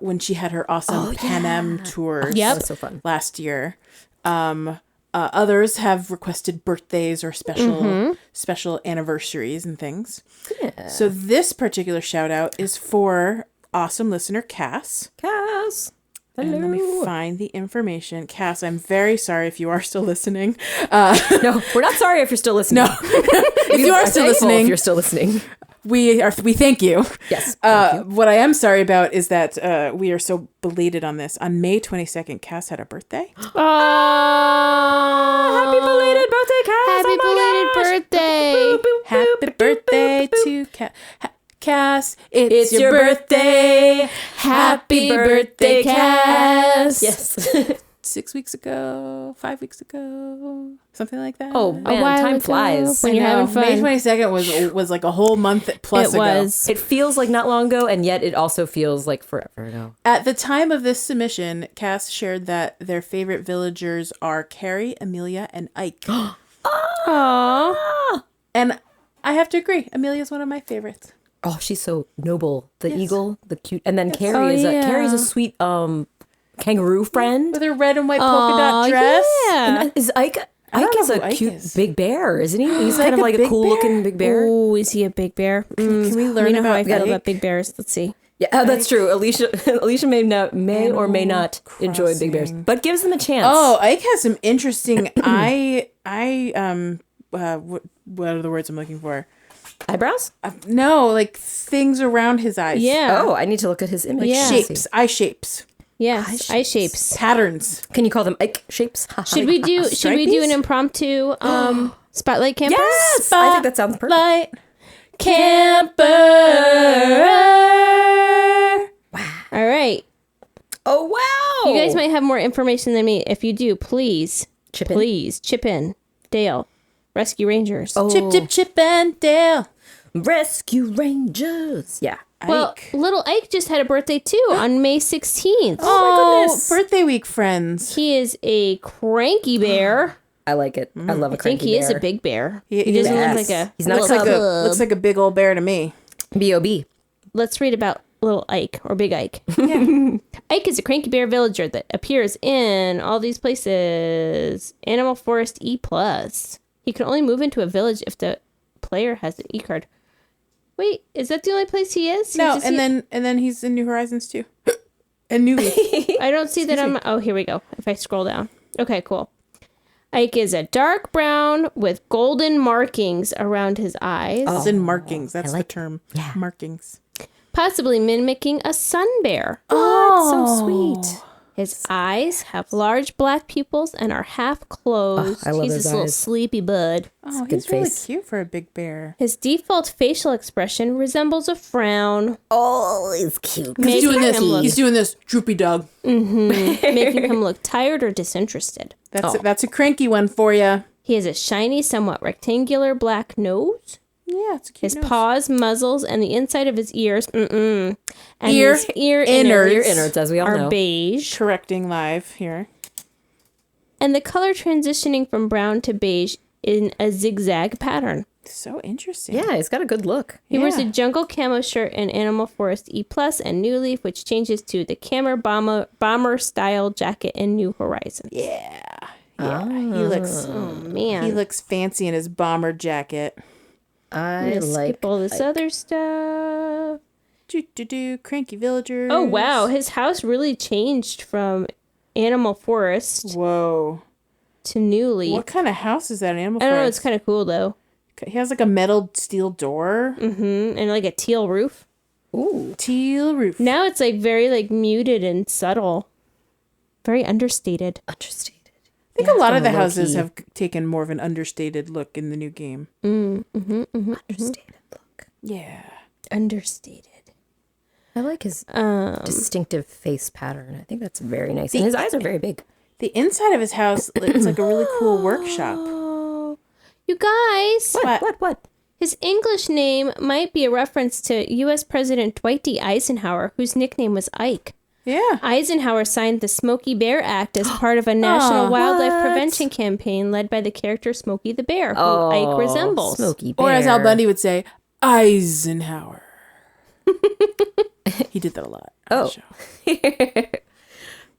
when she had her awesome Pan Am tours Yep. That was so fun. last year. Others have requested birthdays or special anniversaries and things. Yeah. So this particular shout out is for awesome listener Cass. Cass. And let me find the information. Cass, I'm very sorry if you are still listening. No, we're not sorry if you're still listening. No, if you are still If listening, you're still listening. we thank you. Yes. What I am sorry about is that we are so belated on this. On May 22nd, Cass had a birthday. Oh, Happy belated birthday, Cass. happy belated birthday. Happy birthday to Cass. It's your birthday. Happy birthday, Cass. Yes. 6 weeks ago, 5 weeks ago, something like that. Oh, A man, while time ago, flies. when you're having fun. May 22nd was like a whole month plus It ago. was. It feels like not long ago, and yet it also feels like forever ago. At the time of this submission, Cass shared that their favorite villagers are Carrie, Amelia, and Ike. Aww. And I have to agree, Amelia's one of my favorites. Oh, she's so noble. The eagle, the cute, and then Oh, Carrie yeah. Carrie's a sweet kangaroo friend. With her red and white polka dot dress. Yeah. And is Ike don't is know a who Ike cute is. big bear, isn't he? He's like kind of a like a big cool bear? looking big bear. Oh, is he a big bear? Can we learn You know how I about feel Ike? about big bears. Let's see. Yeah, that's true. Alicia may or may not enjoy big bears, Crossing. but gives them a chance. Oh, Ike has some interesting what are the words I'm looking for? Eyebrows? No, like things around his eyes. Yeah. Oh, I need to look at his image. Yeah. Shapes, eye shapes, Yes. Eye shapes. patterns. Can you call them Ike shapes? Should we do an Stripies? impromptu spotlight camper? Yes, I think that sounds perfect. Light Camper. All right. Oh wow! You guys might have more information than me. If you do, please Chip in. please chip in. Dale, Rescue Rangers. Oh, Chip, chip, chip, and Dale. Rescue Rangers. Yeah. Well, Ike. little Ike just had a birthday too on May 16th. Oh, my goodness. birthday week friends. He is a cranky bear. I like it. I love a I think cranky he is bear. a big bear. He doesn't is. look like a. He's not Looks little like a cub. looks like a big old bear to me. B.O.B. Let's read about little Ike or Big Ike. Ike is a cranky bear villager that appears in all these places. Animal Forest E+. He can only move into a village if the player has an E card. Wait, is that the only place he is? No, Does and he- then he's in New Horizons too. And New Leaf. I don't see that on oh, here we go. If I scroll down. Okay, cool. Ike is a dark brown with golden markings around his eyes, It's in markings. That's like the term. Yeah. Markings. possibly mimicking a sun bear. Oh, so sweet. His eyes have large black pupils and are half closed. I love He's his this little eyes. sleepy bud. Oh, good he's really face. cute for a big bear. His default facial expression resembles a frown, Oh, he's cute. He's making doing this. him look, He's doing this droopy dog. making him look tired or disinterested. That's a cranky one for you. He has a shiny, somewhat rectangular black nose. Yeah, it's a cute. His nose. paws, muzzles, and the inside of his ears, and Ear his ear innards. Ear innards, as we all are know. beige. Correcting live here. And the color transitioning from brown to beige in a zigzag pattern. So interesting. Yeah, he's got a good look. He wears a Yeah. jungle camo shirt in Animal Forest E+ and New Leaf, which changes to the Camera bomber style jacket in New Horizons. Yeah. Yeah, he looks. Oh man. He looks fancy in his bomber jacket. I Let's like skip all this other stuff. Cranky villagers. Oh wow, his house really changed from Animal Forest Whoa. to New Leaf. What kind of house is that? Animal I don't know. Forest? It's kind of cool though. He has like a metal steel door. And like a teal roof. Ooh. Teal roof. Now it's like very like muted and subtle, very understated. Understated. I think a lot of the low houses key. have taken more of an understated look in the new game. Understated look. Yeah. Understated. I like his distinctive face pattern. I think that's very nice. And his eyes are very big. The inside of his house looks like a really cool workshop. Oh, you guys! What? His English name might be a reference to U.S. President Dwight D. Eisenhower, whose nickname was Ike. Yeah. Eisenhower signed the Smokey Bear Act as part of a national wildlife prevention campaign led by the character Smokey the Bear, who Ike resembles. Smoky Bear. Or as Al Bundy would say, Eisenhower. He did that a lot. on the show.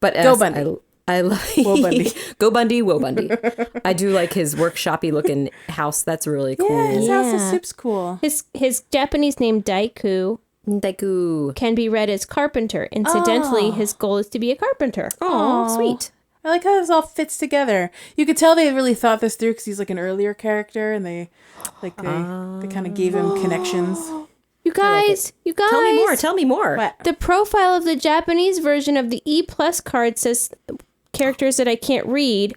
But Go Bundy. I love Whoa, Bundy. Go Bundy, whoa Bundy. I do like his workshoppy looking house. That's really cool. Yeah, his house is Yeah. super cool. His Japanese name Daiku Daiku. can be read as carpenter. Incidentally, his goal is to be a carpenter. Oh, sweet. I like how this all fits together. You could tell they really thought this through because he's like an earlier character, and they kind of gave him connections. You guys, Tell me more. What? The profile of the Japanese version of the E Plus card says characters that I can't read.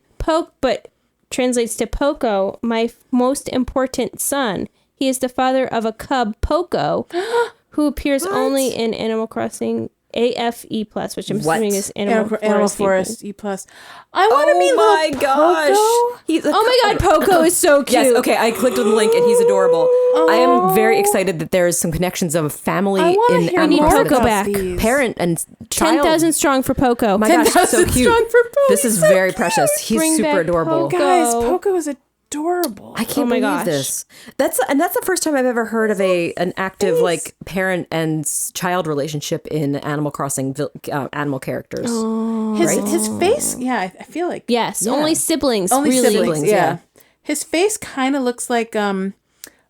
But translates to Poco, my most important son. He is the father of a cub, Poco, who appears only in Animal Crossing AFE Plus, which I'm assuming is Animal Forest. E Plus. I want to meet my little gosh. Poco. He's a Oh my god, Poco is so cute. Yes, okay, I clicked on the link and he's adorable. I am very excited that there's some connections of family I want in to hear Animal more Poco Crossing. about back. these. Parent and child. 10,000 strong for Poco. My gosh, so 10,000 cute. strong for Poco. This is He's so very cute. precious. He's Bring super back adorable. Poco. Guys, Poco is adorable. I can't Oh my believe gosh. this. That's the first time I've ever heard of an active like parent and child relationship in Animal Crossing animal characters. His face, yeah, I feel like Yes, Yeah. only siblings. only really. siblings, yeah. yeah. His face kind of looks like a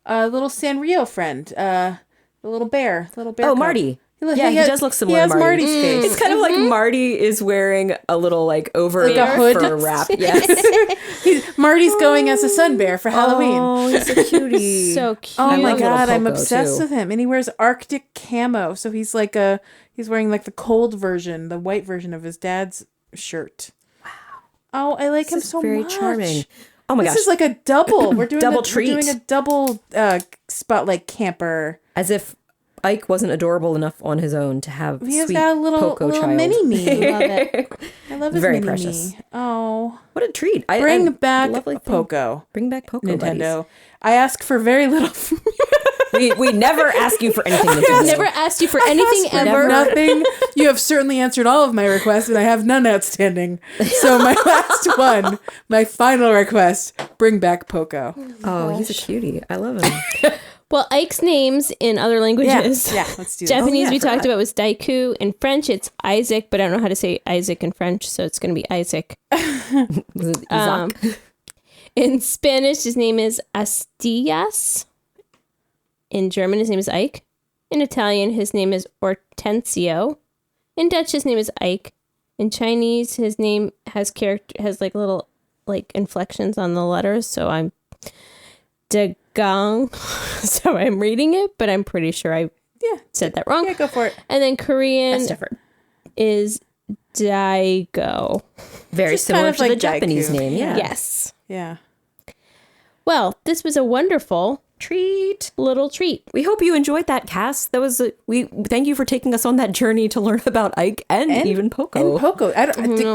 little Sanrio friend, the little bear. Oh, cub. Marty. He does look similar He has to Marty. Marty's face. It's kind of like Marty is wearing a little like over Like a hood. fur wrap. Yes. Marty's going as a sun bear for Halloween. Oh, he's a cutie. So cute. Oh I my like little god, I'm Poco, obsessed too. with him. And he wears Arctic camo. So he's he's wearing like the cold version, the white version of his dad's shirt. Wow. Oh, I like him This is so very much. charming. Oh my This gosh. is like a double. We're doing Double We're treat. doing a double spotlight camper. As if Ike wasn't adorable enough on his own to have He has sweet got a little Poco child. mini me. Love it. I love his Very mini precious. me. Oh, What a treat. bring back lovely thing. Poco. Bring back Poco, Nintendo. I ask for very little. buddies. We never ask you for anything. Nintendo. Never asked you for anything I have ever. nothing. You have certainly answered all of my requests, and I have none outstanding. So my last one, my final request, bring back Poco. Oh, he's a cutie. I love him. Well, Ike's names in other languages. Yeah, let's do that. Japanese I we talked forgot. about was Daiku. In French, it's Isaac, but I don't know how to say Isaac in French, so it's going to be Isaac. Was it Isaac? In Spanish, his name is Astillas. In German, his name is Ike. In Italian, his name is Hortensio. In Dutch, his name is Ike. In Chinese, his name has like little like inflections on the letters, so I'm Dagang. So I'm reading it, but I'm pretty sure I said that wrong. Yeah, go for it. And then Korean That's different. is Daigo. Very Just similar kind of to the like Japanese Daiku. name. Yeah. Yes. Yeah. Well, this was a wonderful Treat. little treat. We hope you enjoyed that, Cass. That was we thank you for taking us on that journey to learn about Ike and even Poco. And Poco.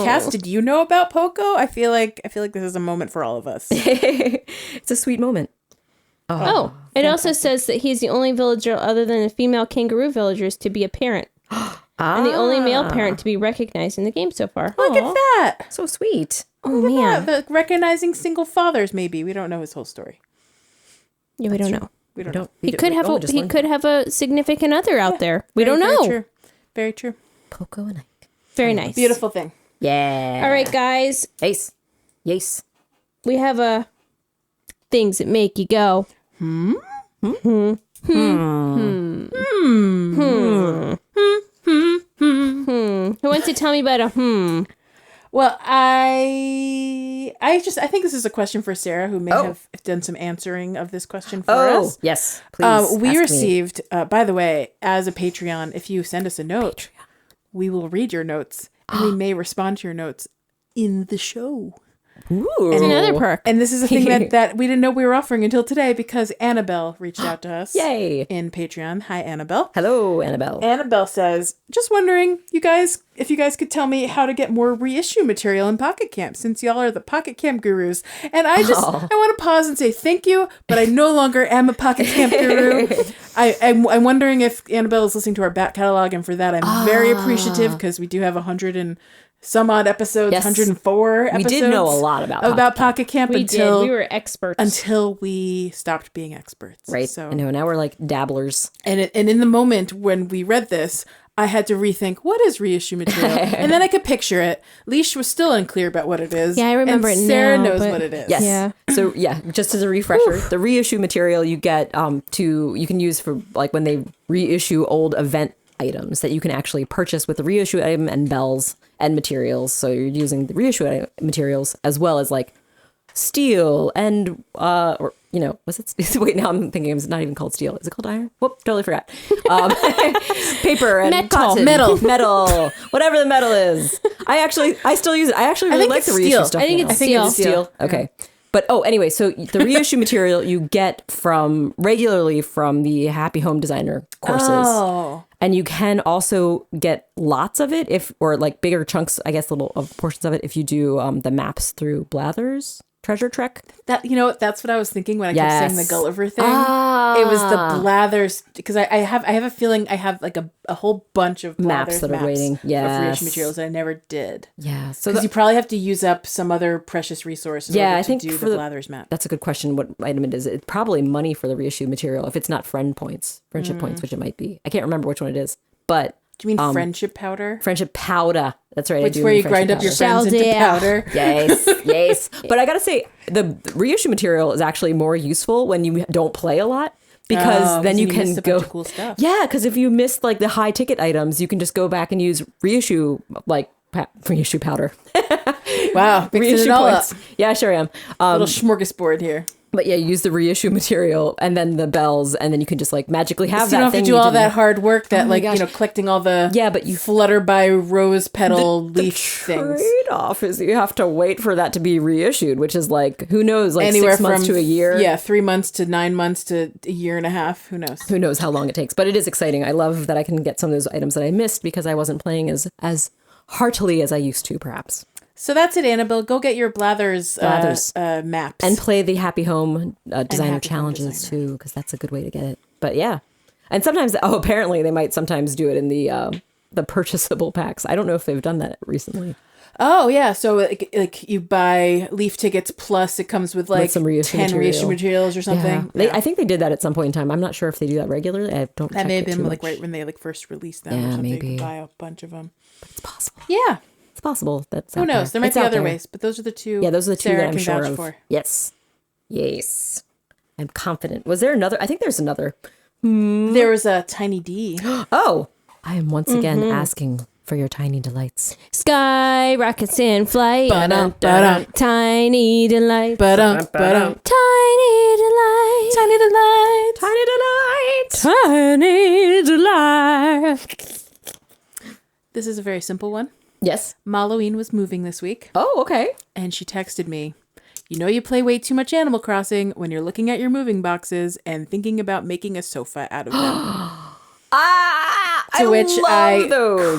Cass, did you know about Poco? I feel like this is a moment for all of us. It's a sweet moment. Oh, it also says that he's the only villager other than the female kangaroo villagers to be a parent. And the only male parent to be recognized in the game so far. Look at that. So sweet. Oh, man. The recognizing single fathers, maybe. We don't know his whole story. Yeah, we don't know. We don't know. He could have a significant other out there. We don't know. Very true. Very true. Poco and Ike. Very nice. Beautiful thing. Yeah. All right, guys. Ace. Yes. We have things that make you go. Who wants to tell me about a Well, I think this is a question for Sarah, who may have done some answering of this question for us. Yes. Please. We ask received, by the way, as a Patreon, if you send us a note, we will read your notes and we may respond to your notes in the show. Ooh. It's another perk. And this is a thing that we didn't know we were offering until today because Annabelle reached out to us. Yay. In Patreon. Hi, Annabelle. Hello, Annabelle. Annabelle says, just wondering, if you guys could tell me how to get more reissue material in Pocket Camp, since y'all are the Pocket Camp gurus. And I want to pause and say thank you, but I no longer am a Pocket Camp guru. I'm wondering if Annabelle is listening to our back catalog, and for that I'm very appreciative because we do have 100 and some odd episodes, 104 episodes. We did know a lot about Pocket Camp We were experts. until we stopped being experts. Right. So I know. Now we're like dabblers. and in the moment when we read this, I had to rethink, what is reissue material? And then I could picture it. Leash was still unclear about what it is. Yeah, I remember and it Sarah now, knows but- what it is. Yes. Yeah. So just as a refresher, the reissue material you get you can use for like when they reissue old event items that you can actually purchase with the reissue item and bells and materials. So you're using the reissue materials as well as like steel and was it wait, now I'm thinking it's not even called steel. Is it called iron? Whoop, totally forgot. Paper and Metal. cotton, Metal. whatever the metal is. I still use it. I actually really think like it's the reissue steel. stuff. I think now. it's steel. Steel. Okay. But anyway, so the reissue material you get regularly from the Happy Home Designer courses. Oh. And you can also get lots of it or like bigger chunks, I guess, of portions of it if you do the maps through Blather's Treasure Trek. That's what I was thinking when I kept saying the Gulliver thing. Ah. It was the Blathers, because I have a feeling I have like a whole bunch of Maps that are waiting. of Yes. reissue materials that I never did. Yeah. So Because you probably have to use up some other precious resource in order to do the Blathers map. That's a good question. What item it is? It's probably money for the reissue material if it's not friendship points, which it might be. I can't remember which one it is, but. Do you mean friendship powder? Friendship powder. That's right. Which where you grind up your friends into powder. Yes. But I gotta say, the reissue material is actually more useful when you don't play a lot. Because then you can missed a bunch of cool stuff. Yeah, because if you missed like the high ticket items, you can just go back and use reissue reissue powder. Wow, mixing Reissue it all points. up. Yeah, sure am. Little smorgasbord here. But yeah, use the reissue material and then the bells, and then you can just like magically have So that you don't thing. have to do all that hard work that collecting all the but you flutter by rose petal leaf things. Trade-off is you have to wait for that to be reissued, which is like, who knows, like Anywhere 6 months to a year. Yeah, 3 months to 9 months to a year and a half. Who knows? Who knows how long it takes. But it is exciting. I love that I can get some of those items that I missed because I wasn't playing as heartily as I used to, perhaps. So that's it, Annabelle. Go get your Blathers maps. And play the Happy Home Designer Happy Home challenges Designer. too, because that's a good way to get it. But yeah. And sometimes, apparently they might sometimes do it in the purchasable packs. I don't know if they've done that recently. Oh, yeah. So like you buy leaf tickets plus it comes with like some reissue 10 reissue materials or something. Yeah. I think they did that at some point in time. I'm not sure if they do that regularly. I don't. That may have check it been too like much. right when they like first released them Yeah, or something. maybe. You could buy a bunch of them. But it's possible. Yeah. It's possible. That's Who knows? There might It's be out other there. ways, but those are the two. Yeah, those are the two Sarah that I'm can sure vouch of. for. Yes. I'm confident. Was there another? I think there's another. There was a Tiny D. Oh, I am once again asking for your tiny delights. Sky rockets in flight. Ba-dum, ba-dum. Tiny delight. Ba-dum, ba-dum. Tiny delight. Tiny delight. Tiny delights. Tiny delight. This is a very simple one. Yes. Halloween was moving this week, Oh, okay. and she texted me, you play way too much Animal Crossing when you're looking at your moving boxes and thinking about making a sofa out of them. To which I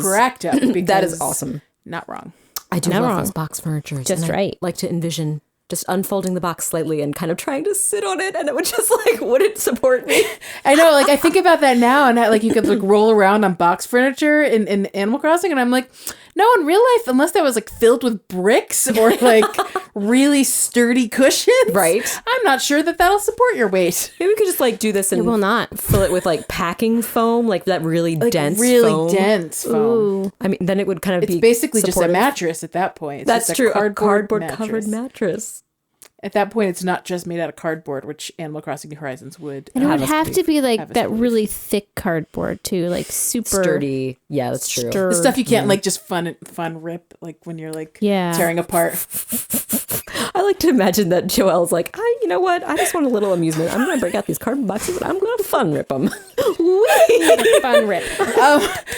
cracked up because That is awesome. Not wrong. I do Not love wrong. those box furniture. Just right. I like to envision just unfolding the box slightly and kind of trying to sit on it, and it would just wouldn't support me. I know, I think about that now, and how, you could roll around on box furniture in Animal Crossing, and I'm like, no, in real life, unless that was filled with bricks or really sturdy cushions. Right. I'm not sure that that'll support your weight. Maybe we could just like do this and It will not. fill it with like packing foam, like that really Like dense really foam. dense foam. Ooh. I mean, then it would kind of It's be basically just a supportive. mattress at that point. It's That's just true. A cardboard covered mattress. At that point, it's not just made out of cardboard, which Animal Crossing New Horizons would. And it would us have believe. to be like Have us that believe. really thick cardboard too, like super Sturdy. Yeah, that's true. The stuff you can't like just fun rip, like when you're like tearing apart. I like to imagine that Joelle's like, you know what? I just want a little amusement. I'm going to break out these cardboard boxes and I'm going to fun rip them. fun rip.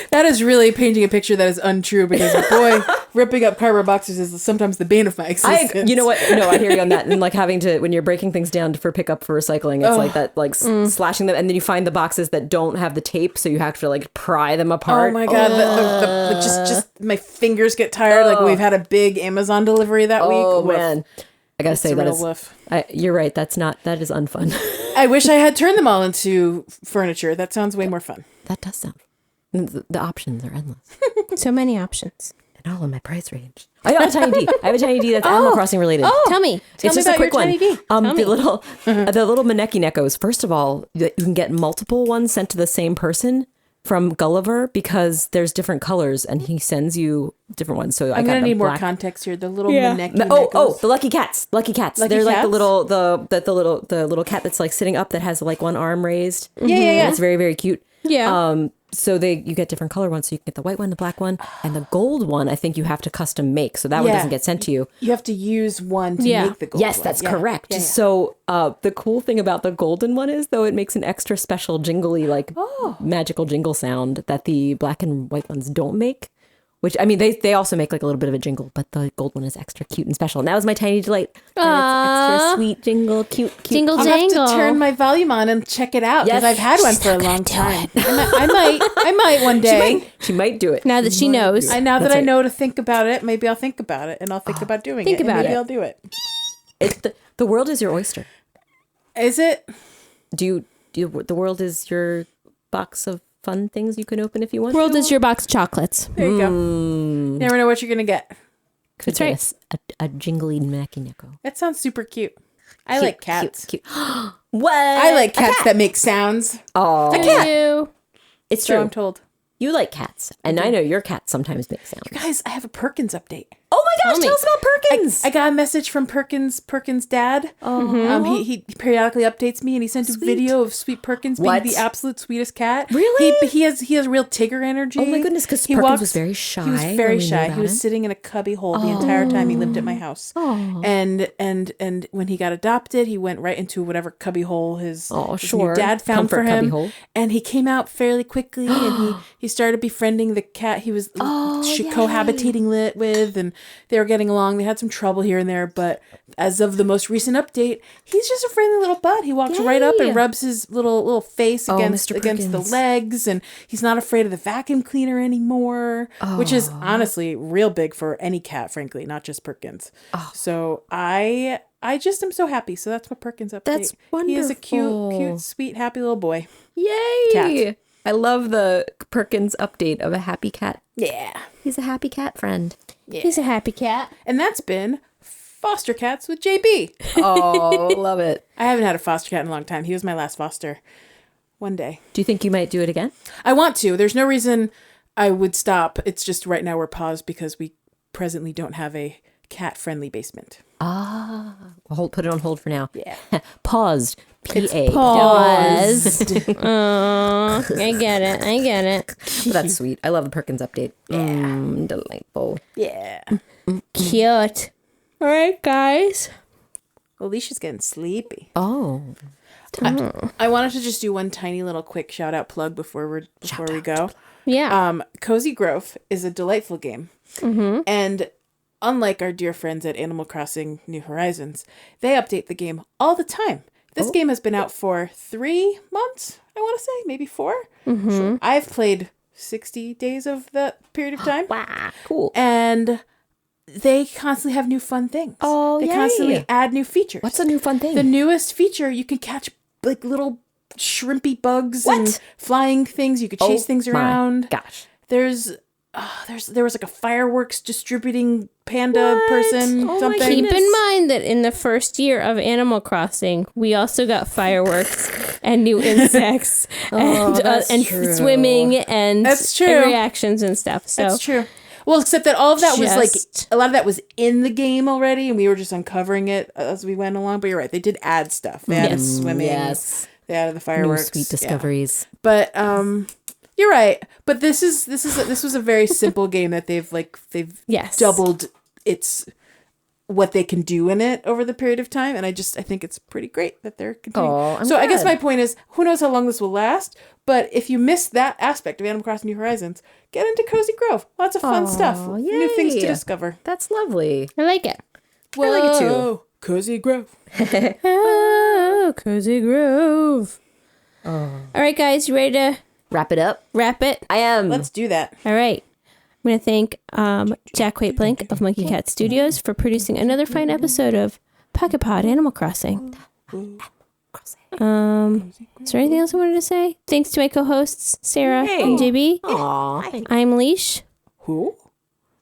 That is really painting a picture that is untrue because boy, ripping up cardboard boxes is sometimes the bane of my existence. You know what? No, I hear you on that. And like having to, when you're breaking things down for pickup for recycling, it's like that, like slashing them. And then you find the boxes that don't have the tape. So you have to like pry them apart. Oh my God. Just my fingers get tired. Like we've had a big Amazon delivery that week. Oh, Woof. man. I got to say a that real is, woof. you're right. That is unfun. I wish I had turned them all into furniture. That sounds way more fun. That does sound, the options are endless. So many options. And all in my price range. I have a tiny D. I have a tiny D that's Animal Crossing related. Tell me. It's just about a quick your one. tiny D. The little Maneki Nekos. First of all, you can get multiple ones sent to the same person from Gulliver because there's different colors and he sends you different ones. So I'm gonna need more context here. The little Maneki The lucky cats. Lucky cats. They're like the little cat that's like sitting up that has like one arm raised. Yeah. It's very, very cute. Yeah. So you get different color ones. So you can get the white one, the black one, and the gold one. I think you have to custom make. So that one doesn't get sent to you. You have to use one to make the gold. Yes, one. that's Yeah. correct. Yeah. So the cool thing about the golden one is, though, it makes an extra special jingly, like magical jingle sound that the black and white ones don't make. Which, I mean, they also make like a little bit of a jingle, but the gold one is extra cute and special. And that was my tiny delight. And it's extra sweet jingle, cute. Jingle I'll jangle. have to turn my volume on and check it out because Yes. I've had one for a long time. I might one day. She might do it. Now that she knows. Now that That's I right. know to think about it, maybe I'll think about it and I'll think about doing Think it. about and maybe it. I'll do it. The world is your oyster. Is it? The world is your box of fun things you can open if you want. World to. is your box of chocolates. There you go. Never know what you're gonna get. Could That's get right. us a jingly Makineko. That sounds super cute. I like cats. Cute. What? I like cats that make sounds. Oh, You. it's So true. I'm told. You like cats, and I know your cats sometimes make sounds. Guys, I have a Perkins update. Oh my gosh, me. tell us about Perkins. I got a message from Perkins' dad. He periodically updates me, and he sent a video of Sweet Perkins being What? the absolute sweetest cat. Really? He has real Tigger energy. Oh my goodness, 'cause He Perkins walks- was very shy He was when very we knew shy. about He was him. sitting in a cubby hole the entire time he lived at my house. And when he got adopted, he went right into whatever cubby hole his sure. new dad found Comfort for him. cubby hole. And he came out fairly quickly, and he started befriending the cat he was cohabitating with, and they were getting along. They had some trouble here and there, but as of the most recent update, he's just a friendly little bud. He walks right up and rubs his little face against Mr. the Perkins. legs, and he's not afraid of the vacuum cleaner anymore, which is honestly real big for any cat, frankly, not just Perkins. So I just am so happy. So that's my Perkins update. That's He is a wonderful. cute, sweet, happy little boy. Yay! Cat. I love the Perkins update of a happy cat. Yeah. He's a happy cat friend. He's a happy cat. And that's been Foster Cats with JB. Oh, love it. I haven't had a foster cat in a long time. He was my last foster. One day. Do you think you might do it again? I want to. There's no reason I would stop. It's just right now we're paused because we presently don't have a cat-friendly basement. Put it on hold for now. Yeah. Paused. P-A. Paused. I get it. But that's sweet. I love the Perkins update. Delightful. Yeah. Cute. All right, guys. Alicia's getting sleepy. Oh. I wanted to just do one tiny little quick shout out plug before we go. Yeah. Cozy Grove is a delightful game. And unlike our dear friends at Animal Crossing New Horizons, they update the game all the time. This game has been out for 3 months, I want to say, maybe 4. Sure. I've played 60 days of that period of time. Wow. Cool. And they constantly have new fun things. Oh, They yay. constantly add new features. What's a new fun thing? The newest feature, you can catch like little shrimpy bugs and flying things. You could chase things around. Gosh. There's there was like a fireworks distributing panda person. Oh, something. Keep in mind that in the first year of Animal Crossing, we also got fireworks and new insects and true. swimming and That's true. reactions and stuff. So That's true. Well, except that all of that was like Just- a lot of that was in the game already, and we were just uncovering it as we went along. But you're right; they did add stuff. They added swimming. Yes. They added the New fireworks. sweet discoveries. Yeah. But you're right. But this was a very simple game that they've yes. doubled what they can do in it over the period of time, and I think it's pretty great that they're continuing. Oh, I'm I guess glad. my point is, who knows how long this will last? But if you miss that aspect of Animal Crossing New Horizons, get into Cozy Grove. Lots of fun stuff, new things to yay. discover. That's lovely. I like it. I like it too. Whoa, Cozy Grove. Oh, Cozy Grove. Oh. All right, guys, you ready to Wrap it up. wrap it? I am. Let's do that. All right. I'm going to thank Jack Waitblank of Monkey Cat Studios for producing another fine episode of Pocket Pod Animal Crossing. Is there anything else I wanted to say? Thanks to my co-hosts, Sarah and JB. Aw. I'm Leash. Who?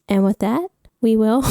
And with that, we will